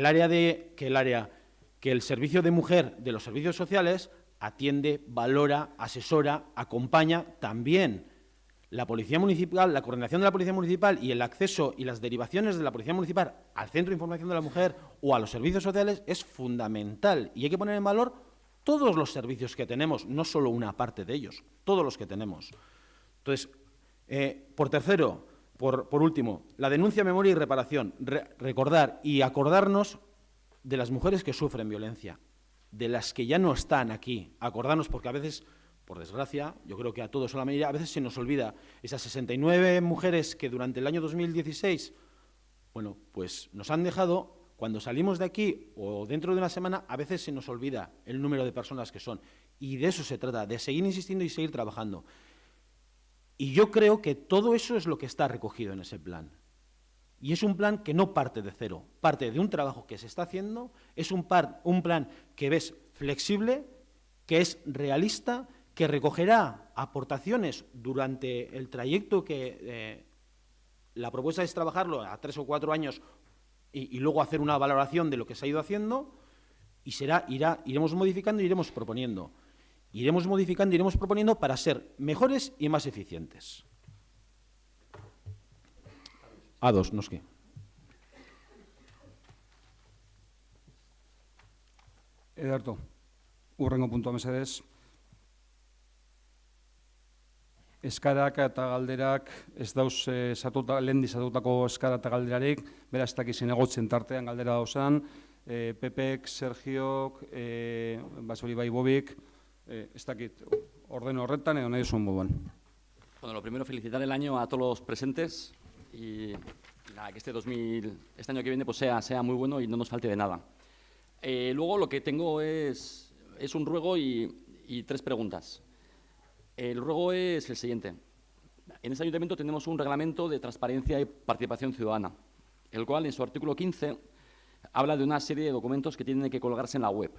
el servicio de mujer de los servicios sociales atiende, valora, asesora, acompaña también la Policía Municipal, la coordinación de la Policía Municipal y el acceso y las derivaciones de la Policía Municipal al Centro de Información de la Mujer o a los servicios sociales es fundamental, y hay que poner en valor todos los servicios que tenemos, no solo una parte de ellos, todos los que tenemos. Entonces, por último, la denuncia, memoria y reparación. Recordar y acordarnos de las mujeres que sufren violencia, de las que ya no están aquí. Acordarnos, porque a veces, por desgracia, yo creo que a todos o a la mayoría, a veces se nos olvida esas 69 mujeres que durante el año 2016, bueno, pues nos han dejado. Cuando salimos de aquí o dentro de una semana, a veces se nos olvida el número de personas que son. Y de eso se trata, de seguir insistiendo y seguir trabajando. Y yo creo que todo eso es lo que está recogido en ese plan. Y es un plan que no parte de cero, parte de un trabajo que se está haciendo, es un plan que ves flexible, que es realista, que recogerá aportaciones durante el trayecto que la propuesta es trabajarlo a 3 o 4 años y luego hacer una valoración de lo que se ha ido haciendo, y iremos modificando y iremos proponiendo. Iremos modificando y iremos proponiendo para ser mejores y más eficientes. A2, noski. Ederto, urrengo puntua mesedez. Eskarak eta galderak ez dauz lehendi zatutako eskara eta galderarik, beraz ez dakizien egotzen tartean galdera dauzan, Pepek, Sergiok, Basori bai Bobik, ez dakit orden horretan edo nahi zuen moduan. Bueno, lo primero, felicitar el año a todos los presentes y nada, que este año que viene pues sea muy bueno y no nos falte de nada. Luego lo que tengo es un ruego y 3 preguntas. El ruego es el siguiente. En este ayuntamiento tenemos un reglamento de transparencia y participación ciudadana, el cual en su artículo 15 habla de una serie de documentos que tienen que colgarse en la web.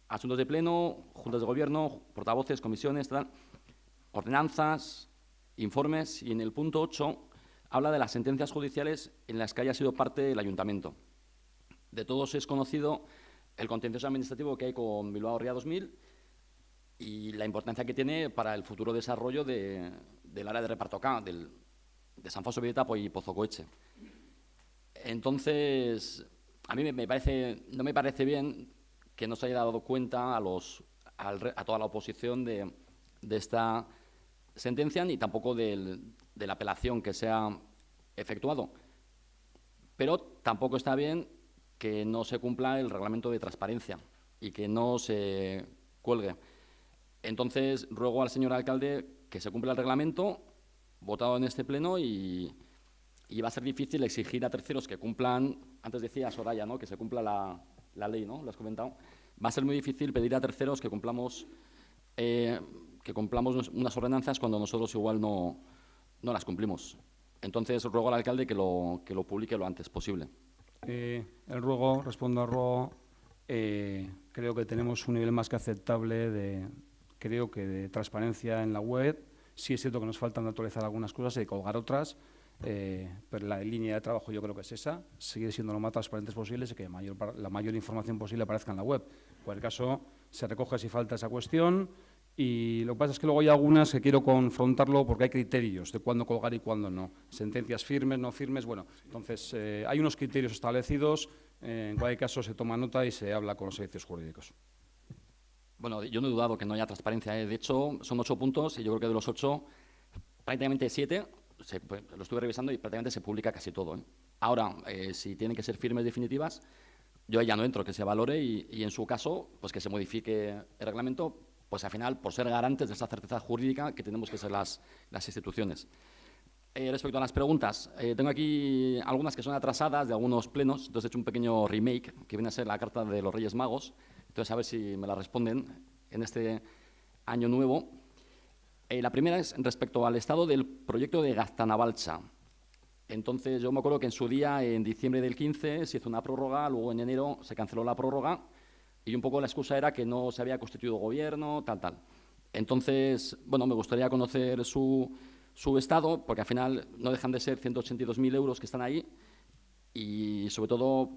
Asuntos de pleno, juntas de gobierno, portavoces, comisiones, ordenanzas, informes, y en el punto 8 habla de las sentencias judiciales en las que haya sido parte del ayuntamiento. De todos es conocido el contencioso administrativo que hay con Bilbao Ría 2000 y la importancia que tiene para el futuro desarrollo del área de reparto K, de San Fausto Bidetapo y Pozocoeche. Entonces, a mí no me parece bien que no se haya dado cuenta a toda la oposición de esta sentencia, ni tampoco de la apelación que se ha efectuado. Pero tampoco está bien que no se cumpla el reglamento de transparencia y que no se cuelgue. Entonces, ruego al señor alcalde que se cumpla el reglamento votado en este pleno y va a ser difícil exigir a terceros que cumplan, antes decía Soraya, ¿no?, que se cumpla la ley, ¿no?, lo has comentado. Va a ser muy difícil pedir a terceros que cumplamos unas ordenanzas cuando nosotros igual no las cumplimos. Entonces, ruego al alcalde que lo publique lo antes posible. Respondo al ruego creo que tenemos un nivel más que aceptable de transparencia en la web. Sí es cierto que nos faltan de actualizar algunas cosas y de colgar otras, pero la línea de trabajo yo creo que es esa, seguir siendo lo más transparentes posibles y que la mayor información posible aparezca en la web. En cualquier caso, se recoge si falta esa cuestión, y lo que pasa es que luego hay algunas que quiero confrontarlo porque hay criterios de cuándo colgar y cuándo no. Sentencias firmes, no firmes, bueno, entonces hay unos criterios establecidos, en cualquier caso se toma nota y se habla con los servicios jurídicos. Bueno, yo no he dudado que no haya transparencia. De hecho, son 8 puntos y yo creo que de los 8, prácticamente 7, lo estuve revisando y prácticamente se publica casi todo. Ahora, si tienen que ser firmes definitivas, yo ya no entro, que se valore y en su caso, pues que se modifique el reglamento, pues al final, por ser garantes de esa certeza jurídica que tenemos que ser las instituciones. Respecto a las preguntas, tengo aquí algunas que son atrasadas de algunos plenos, entonces he hecho un pequeño remake, que viene a ser la carta de los Reyes Magos. Entonces, a ver si me la responden en este año nuevo. La primera es respecto al estado del proyecto de Gaztanabalcha. Entonces, yo me acuerdo que en su día, en diciembre del 15, se hizo una prórroga, luego en enero se canceló la prórroga y un poco la excusa era que no se había constituido gobierno, tal. Entonces, bueno, me gustaría conocer su estado, porque al final no dejan de ser 182.000 euros que están ahí y, sobre todo,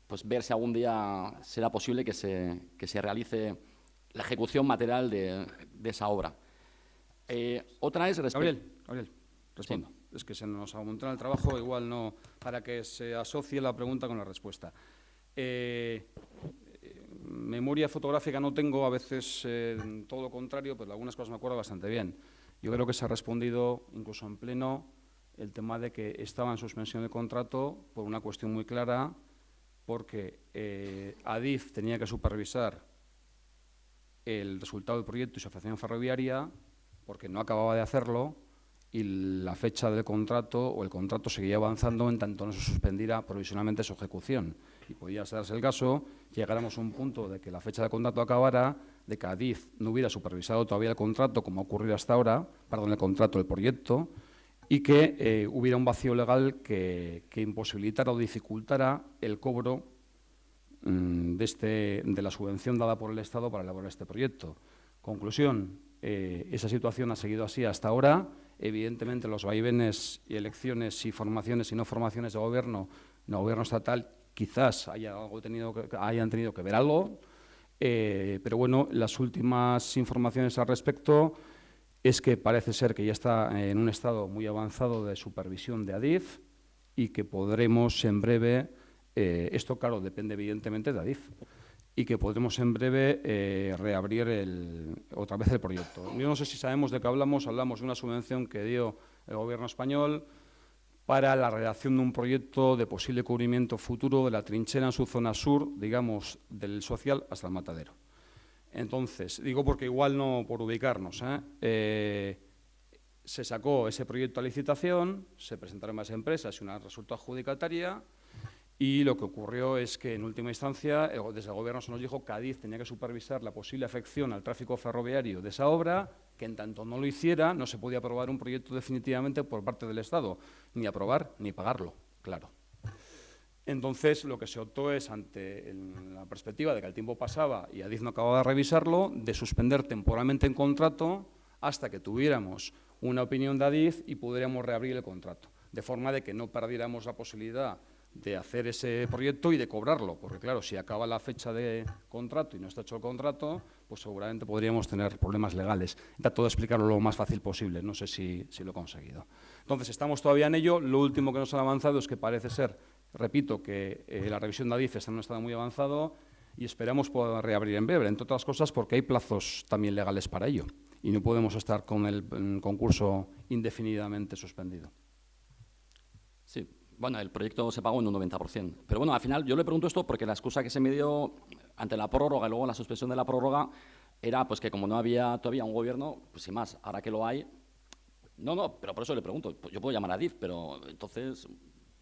pues ver si algún día será posible que se realice la ejecución material de esa obra. Otra es Gabriel, respondo. Sí. Es que se nos amontona el trabajo, igual no, para que se asocie la pregunta con la respuesta. Memoria fotográfica no tengo, a veces todo lo contrario, pero algunas cosas me acuerdo bastante bien. Yo creo que se ha respondido, incluso en pleno, el tema de que estaba en suspensión de contrato por una cuestión muy clara, porque Adif tenía que supervisar el resultado del proyecto y su afección ferroviaria, porque no acababa de hacerlo, y la fecha del contrato o el contrato seguía avanzando en tanto no se suspendiera provisionalmente su ejecución. Y podía darse el caso, llegáramos a un punto de que la fecha del contrato acabara, de que Adif no hubiera supervisado todavía el contrato, como ha ocurrido hasta ahora, el contrato del proyecto, y que hubiera un vacío legal que imposibilitara o dificultara el cobro de la subvención dada por el Estado para elaborar este proyecto. Conclusión, esa situación ha seguido así hasta ahora. Evidentemente, los vaivenes y elecciones y formaciones y no formaciones de gobierno estatal, quizás hayan tenido que ver algo, pero bueno, las últimas informaciones al respecto es que parece ser que ya está en un estado muy avanzado de supervisión de Adif y que podremos en breve, esto claro, depende evidentemente de Adif, y que podremos en breve reabrir otra vez el proyecto. Yo no sé si sabemos de qué hablamos de una subvención que dio el Gobierno español para la redacción de un proyecto de posible cubrimiento futuro de la trinchera en su zona sur, digamos, del Social hasta el Matadero. Entonces, digo porque igual no por ubicarnos, se sacó ese proyecto a licitación, se presentaron más empresas y una resultó adjudicataria. Y lo que ocurrió es que, en última instancia, desde el Gobierno se nos dijo que Adif tenía que supervisar la posible afección al tráfico ferroviario de esa obra, que en tanto no lo hiciera, no se podía aprobar un proyecto definitivamente por parte del Estado, ni aprobar ni pagarlo, claro. Entonces, lo que se optó es, ante la perspectiva de que el tiempo pasaba y Adif no acababa de revisarlo, de suspender temporalmente el contrato hasta que tuviéramos una opinión de Adif y pudiéramos reabrir el contrato, de forma de que no perdiéramos la posibilidad de hacer ese proyecto y de cobrarlo, porque claro, si acaba la fecha de contrato y no está hecho el contrato, pues seguramente podríamos tener problemas legales. Trato de explicarlo lo más fácil posible, no sé si lo he conseguido. Entonces, estamos todavía en ello. Lo último que nos han avanzado es que parece ser, repito, que la revisión de Adif está en un estado muy avanzado y esperamos poder reabrir en breve, entre otras cosas porque hay plazos también legales para ello y no podemos estar con el concurso indefinidamente suspendido. Sí. Bueno, el proyecto se pagó en un 90%. Pero bueno, al final yo le pregunto esto porque la excusa que se me dio ante la prórroga y luego la suspensión de la prórroga era pues que como no había todavía un gobierno, pues sin más, ahora que lo hay... No, pero por eso le pregunto. Yo puedo llamar a Adif, pero entonces...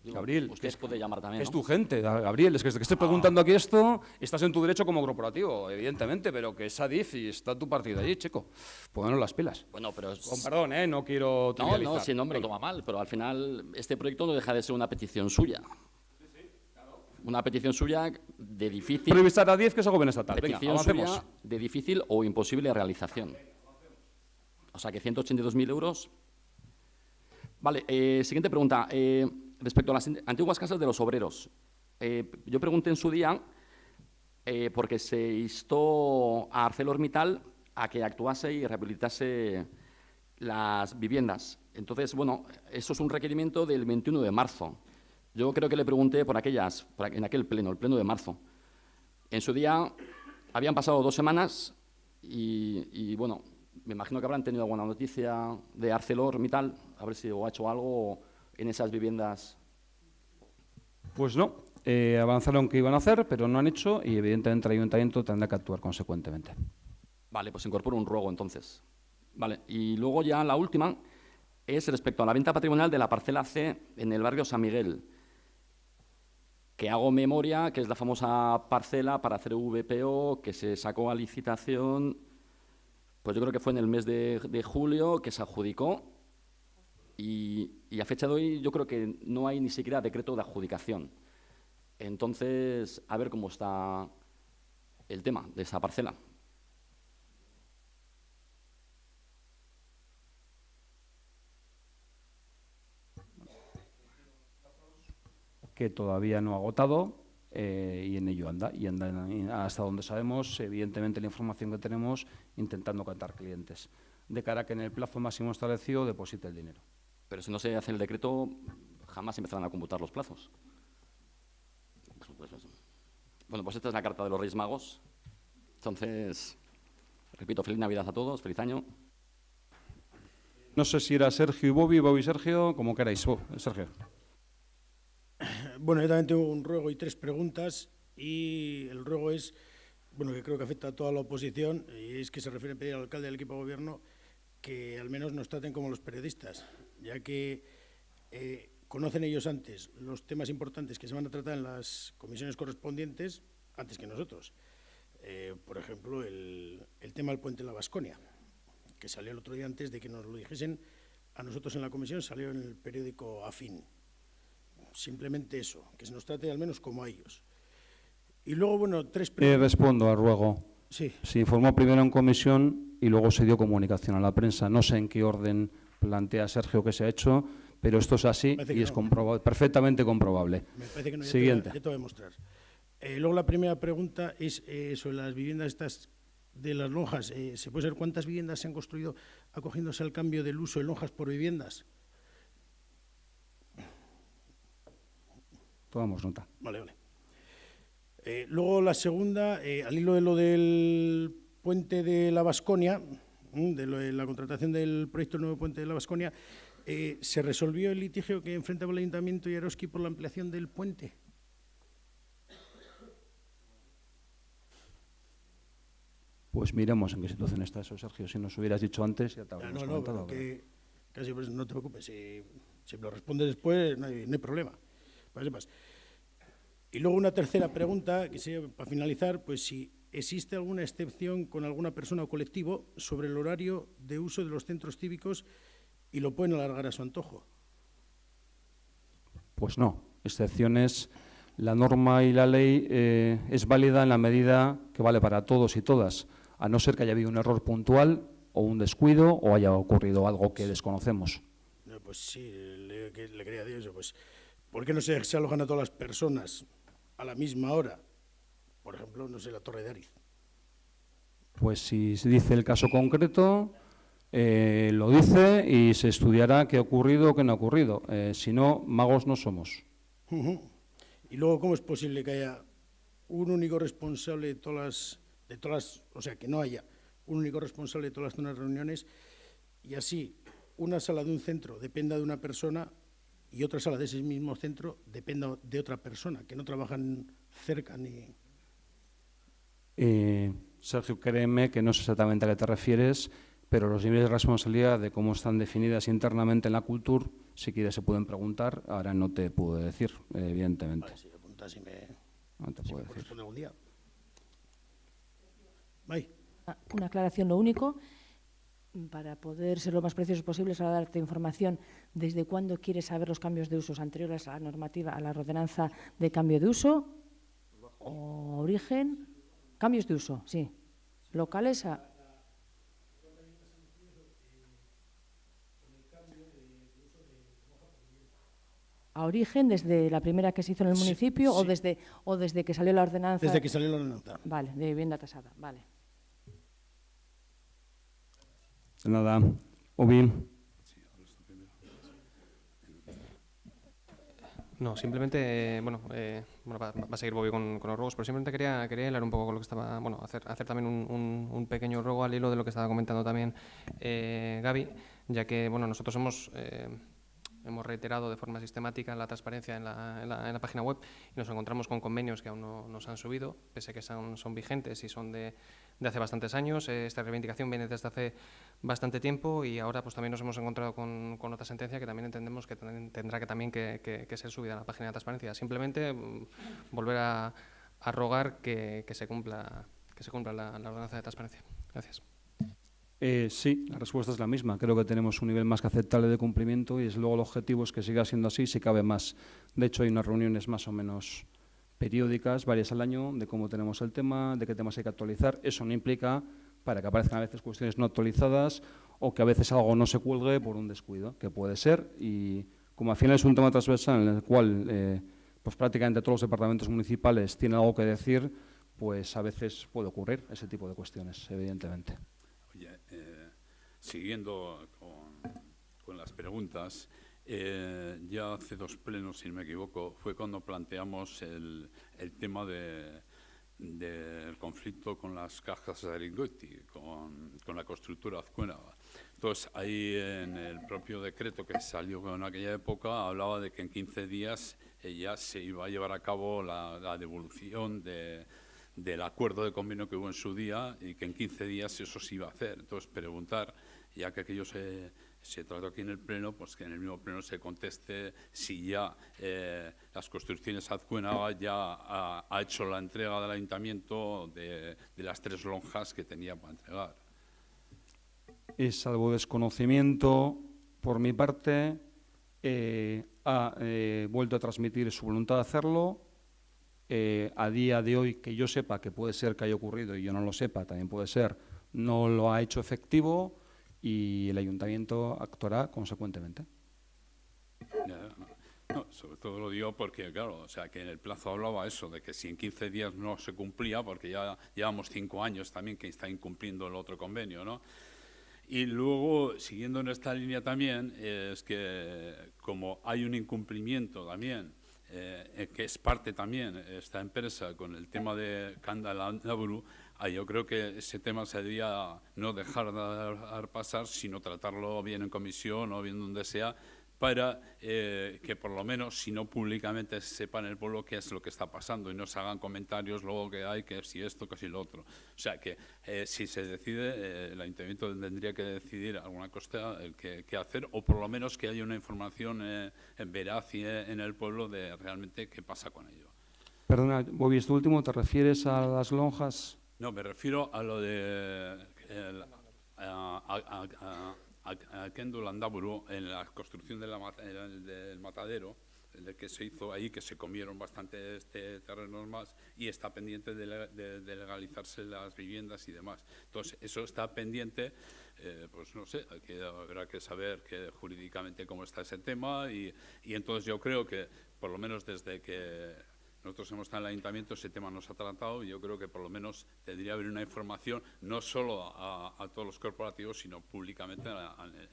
Digo, Gabriel, usted puede llamar también, es ¿no? tu gente, Gabriel, es que estoy preguntando aquí esto, estás en tu derecho como corporativo, evidentemente, pero que es Adif y está tu partido allí, chico. Ponernos las pilas. Bueno, pero... Con perdón, no quiero trivializar. No, si no me lo toma mal, pero al final este proyecto no deja de ser una petición suya. Sí, claro. Una petición suya de difícil... Priorizar a 10, que es algo bien estatal. Venga, petición avancemos. suya de difícil o imposible realización. O sea, que 182.000 euros... Vale, siguiente pregunta. Respecto a las antiguas casas de los obreros. Yo pregunté en su día, porque se instó a ArcelorMittal a que actuase y rehabilitase las viviendas. Entonces, bueno, eso es un requerimiento del 21 de marzo. Yo creo que le pregunté en aquel pleno, el pleno de marzo. En su día habían pasado 2 semanas y bueno, me imagino que habrán tenido alguna noticia de ArcelorMittal, a ver si ha hecho algo en esas viviendas. Pues no, avanzaron que iban a hacer, pero no han hecho y evidentemente el ayuntamiento tendrá que actuar consecuentemente. Vale, pues incorporo un ruego entonces. Vale, y luego ya la última es respecto a la venta patrimonial de la parcela C en el barrio San Miguel, que hago memoria, que es la famosa parcela para hacer VPO, que se sacó a licitación, pues yo creo que fue en el mes de julio, que se adjudicó, y a fecha de hoy yo creo que no hay ni siquiera decreto de adjudicación. Entonces, a ver cómo está el tema de esa parcela. Que todavía no ha agotado y en ello anda. Y anda hasta donde sabemos, evidentemente la información que tenemos, intentando captar clientes, de cara a que en el plazo máximo establecido deposite el dinero. Pero si no se hace el decreto, jamás empezarán a computar los plazos. Bueno, pues esta es la carta de los Reyes Magos. Entonces, repito, feliz Navidad a todos, feliz año. No sé si era Sergio y Bobby, Bobby y Sergio, como queráis. Sergio. Bueno, yo también tengo un ruego y 3 preguntas, y el ruego es, bueno, que creo que afecta a toda la oposición, y es que se refiere a pedir al alcalde del equipo de gobierno que al menos nos traten como los periodistas, ya que conocen ellos antes los temas importantes que se van a tratar en las comisiones correspondientes antes que nosotros. Por ejemplo, el tema del puente de la Baskonia, que salió el otro día antes de que nos lo dijesen a nosotros en la comisión, salió en el periódico Afín. Simplemente eso, que se nos trate al menos como a ellos. Y luego, bueno, 3 preguntas. Respondo al ruego. Sí. Se informó primero en comisión y luego se dio comunicación a la prensa. No sé en qué orden plantea Sergio que se ha hecho, pero esto es así y es perfectamente comprobable. Me parece que no. Siguiente. Ya te voy a mostrar. Luego la primera pregunta es sobre las viviendas estas de las lonjas. ¿Se puede saber cuántas viviendas se han construido acogiéndose al cambio del uso de lonjas por viviendas? Tomamos nota. Vale. Luego la segunda, al hilo de lo del puente de la Baskonia, de la contratación del proyecto del nuevo puente de la Baskonia, ¿se resolvió el litigio que enfrentaba el Ayuntamiento y Eroski por la ampliación del puente? Pues miremos en qué situación está eso, Sergio. Si nos hubieras dicho antes, ya te habríamos comentado. Que casi pues, no te preocupes. Si me lo respondes después, no hay problema. Para que sepas. Y luego una tercera pregunta, que sería, para finalizar, pues si existe alguna excepción con alguna persona o colectivo sobre el horario de uso de los centros cívicos y lo pueden alargar a su antojo. Pues no. Excepciones, la norma y la ley es válida en la medida que vale para todos y todas, a no ser que haya habido un error puntual o un descuido o haya ocurrido algo que desconocemos. Pues sí, le quería decir eso. Pues, ¿por qué no se alojan a todas las personas a la misma hora? Por ejemplo, no sé, la Torre de Ariz. Pues si se dice el caso concreto, lo dice y se estudiará qué ha ocurrido o qué no ha ocurrido. Si no, magos no somos. Y luego, ¿cómo es posible que haya un único responsable de todas las, o sea, que no haya un único responsable de todas las zonas de reuniones y así una sala de un centro dependa de una persona y otra sala de ese mismo centro dependa de otra persona, que no trabajan cerca ni... Sergio, créeme que no sé exactamente a qué te refieres, pero los niveles de responsabilidad de cómo están definidas internamente en la cultura, si quieres se pueden preguntar, ahora no te puedo decir, evidentemente. Vale, si me apuntas y me... No te puedo decir. Algún día. Bye. Una aclaración, lo único. para poder ser lo más precisos posibles a darte información desde cuándo quieres saber los cambios de usos anteriores a la normativa, a la ordenanza de cambio de uso o origen. Cambios de uso, sí. Locales a... ¿A origen desde la primera que se hizo en el municipio sí. o desde que salió la ordenanza? Desde que salió la ordenanza. Vale, de vivienda tasada, vale. Nada, Obi. No, simplemente, va a seguir Bobby con los ruegos, pero simplemente quería hablar un poco con lo que estaba, hacer también un pequeño ruego al hilo de lo que estaba comentando también Gaby, ya que, nosotros hemos reiterado de forma sistemática la transparencia en la página web y nos encontramos con convenios que aún no nos han subido, pese a que son vigentes y son de hace bastantes años. Esta reivindicación viene desde hace bastante tiempo y ahora pues también nos hemos encontrado con otra sentencia que también entendemos que tendrá que ser subida a la página de transparencia. Simplemente volver a rogar que se cumpla la ordenanza de transparencia. Gracias. Sí, la respuesta es la misma. Creo que tenemos un nivel más que aceptable de cumplimiento y desde luego el objetivo es que siga siendo así, si cabe más. De hecho, hay unas reuniones más o menos periódicas, varias al año, de cómo tenemos el tema, de qué temas hay que actualizar. Eso no implica para que aparezcan a veces cuestiones no actualizadas o que a veces algo no se cuelgue por un descuido, que puede ser. Y como al final es un tema transversal en el cual pues prácticamente todos los departamentos municipales tienen algo que decir, pues a veces puede ocurrir ese tipo de cuestiones, evidentemente. Oye, siguiendo con las preguntas, ya hace 2 plenos, si no me equivoco, fue cuando planteamos el tema del conflicto con las cajas de Aringoiti, con la constructora Azcuénaga. Entonces, ahí en el propio decreto que salió en aquella época, hablaba de que en 15 días ya se iba a llevar a cabo la devolución del acuerdo de convenio que hubo en su día y que en 15 días eso se iba a hacer. Entonces, preguntar, ya que aquello se trató aquí en el Pleno, pues que en el mismo Pleno se conteste si ya las construcciones Azcuénaga ya ha hecho la entrega del Ayuntamiento de las 3 lonjas que tenía para entregar. Salvo desconocimiento, por mi parte, ha vuelto a transmitir su voluntad de hacerlo. A día de hoy, que yo sepa, que puede ser que haya ocurrido y yo no lo sepa, también puede ser, no lo ha hecho efectivo y el Ayuntamiento actuará consecuentemente. No, sobre todo lo digo porque, claro, o sea, que en el plazo hablaba eso, de que si en 15 días no se cumplía, porque ya llevamos 5 años también que está incumpliendo el otro convenio, ¿no? Y luego, siguiendo en esta línea también, es que como hay un incumplimiento también, que es parte también esta empresa con el tema de Candalandaburu, yo creo que ese tema se debía no dejar de pasar, sino tratarlo bien en comisión o bien donde sea, para que por lo menos, si no públicamente, se sepa en el pueblo qué es lo que está pasando y no se hagan comentarios luego que hay, que si esto, que si lo otro. O sea, que si se decide, el Ayuntamiento tendría que decidir alguna cosa qué hacer, o por lo menos que haya una información veraz en el pueblo de realmente qué pasa con ello. Perdona, Bobby, esto último, ¿te refieres a las lonjas? No, me refiero a lo de a Kendo Landaburu, en la construcción del matadero, el que se hizo ahí, que se comieron bastante terrenos más, y está pendiente de legalizarse las viviendas y demás. Entonces, eso está pendiente, pues no sé, habrá que saber jurídicamente cómo está ese tema, y entonces yo creo que, por lo menos desde que nosotros hemos estado en el Ayuntamiento, ese tema nos ha tratado y yo creo que por lo menos tendría que haber una información, no solo a todos los corporativos, sino públicamente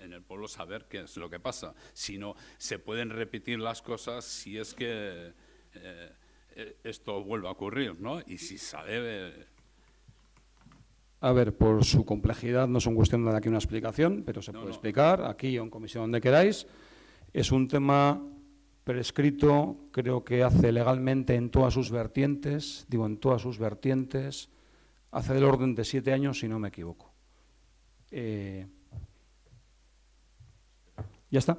en el pueblo, saber qué es lo que pasa. Si no, se pueden repetir las cosas si es que esto vuelve a ocurrir, ¿no? Y si sale... A ver, por su complejidad no son cuestión de aquí una explicación, pero se puede explicar aquí o en comisión donde queráis. Es un tema prescrito, creo que hace legalmente en todas sus vertientes, hace del orden de 7 años, si no me equivoco. Ya está.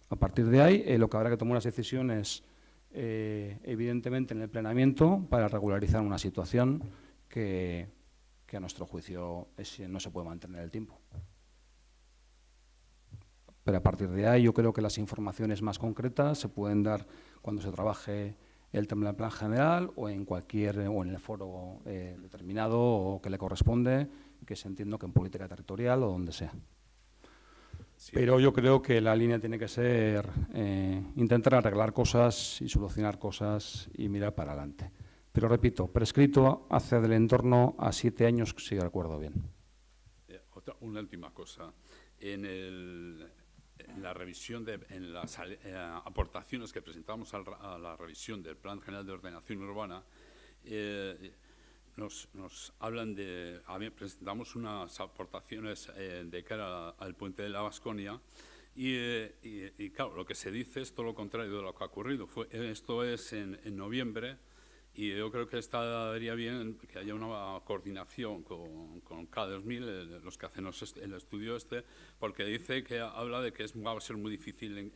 A partir de ahí, lo que habrá que tomar las decisiones, evidentemente, en el plenamiento para regularizar una situación que a nuestro juicio no se puede mantener en el tiempo. Pero a partir de ahí yo creo que las informaciones más concretas se pueden dar cuando se trabaje el tema del plan general o en el foro determinado o que le corresponde, que se entienda que en política territorial o donde sea. Sí. Pero yo creo que la línea tiene que ser intentar arreglar cosas y solucionar cosas y mirar para adelante. Pero repito, prescrito hace del entorno a 7 años, si recuerdo bien. Una última cosa. En la revisión, en las aportaciones que presentamos a la revisión del Plan General de Ordenación Urbana, nos hablan de, presentamos unas aportaciones de cara al puente de la Baskonia y claro, lo que se dice es todo lo contrario de lo que ha ocurrido. Esto es en noviembre y yo creo que estaría bien que haya una coordinación con K2000, los que hacen el estudio porque dice que habla de que va a ser muy difícil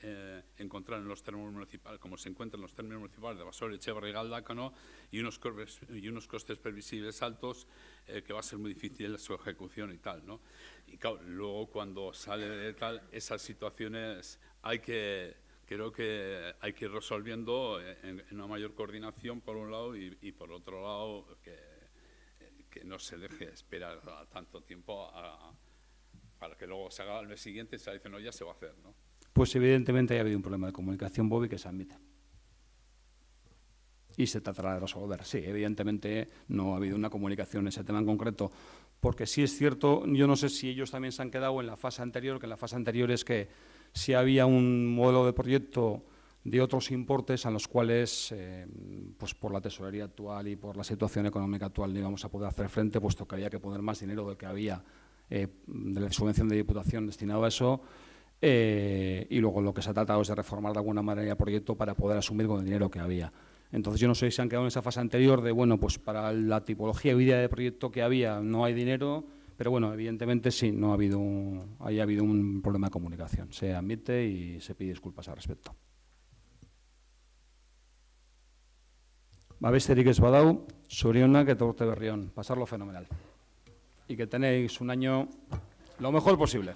encontrar en los términos municipales, como se encuentra en los términos municipales de Basauri, Echevarri y Galdácano, y unos costes previsibles altos, que va a ser muy difícil su ejecución y tal, ¿no? Y claro, luego cuando sale de tal, esas situaciones creo que hay que ir resolviendo en una mayor coordinación por un lado y por otro lado que no se deje esperar tanto tiempo para que luego se haga al mes siguiente y se dice, no, ya se va a hacer, ¿no? Pues evidentemente ha habido un problema de comunicación, Bobby, que se admite. Y se tratará de resolver. Sí, evidentemente no ha habido una comunicación en ese tema en concreto, porque sí es cierto, yo no sé si ellos también se han quedado en la fase anterior, que en la fase anterior es que si había un modelo de proyecto de otros importes a los cuales, pues por la tesorería actual y por la situación económica actual no íbamos a poder hacer frente, puesto que había que poner más dinero del que había de la subvención de Diputación destinado a eso, y luego lo que se ha tratado es de reformar de alguna manera el proyecto para poder asumir con el dinero que había. Entonces yo no sé si se han quedado en esa fase anterior de, bueno, pues para la tipología y idea de proyecto que había no hay dinero. Pero bueno, evidentemente sí, ha habido un problema de comunicación. Se admite y se pide disculpas al respecto. Babesterik ez badau, zorionak eta urte berrion. Pasarlo fenomenal. Y que tenéis un año lo mejor posible.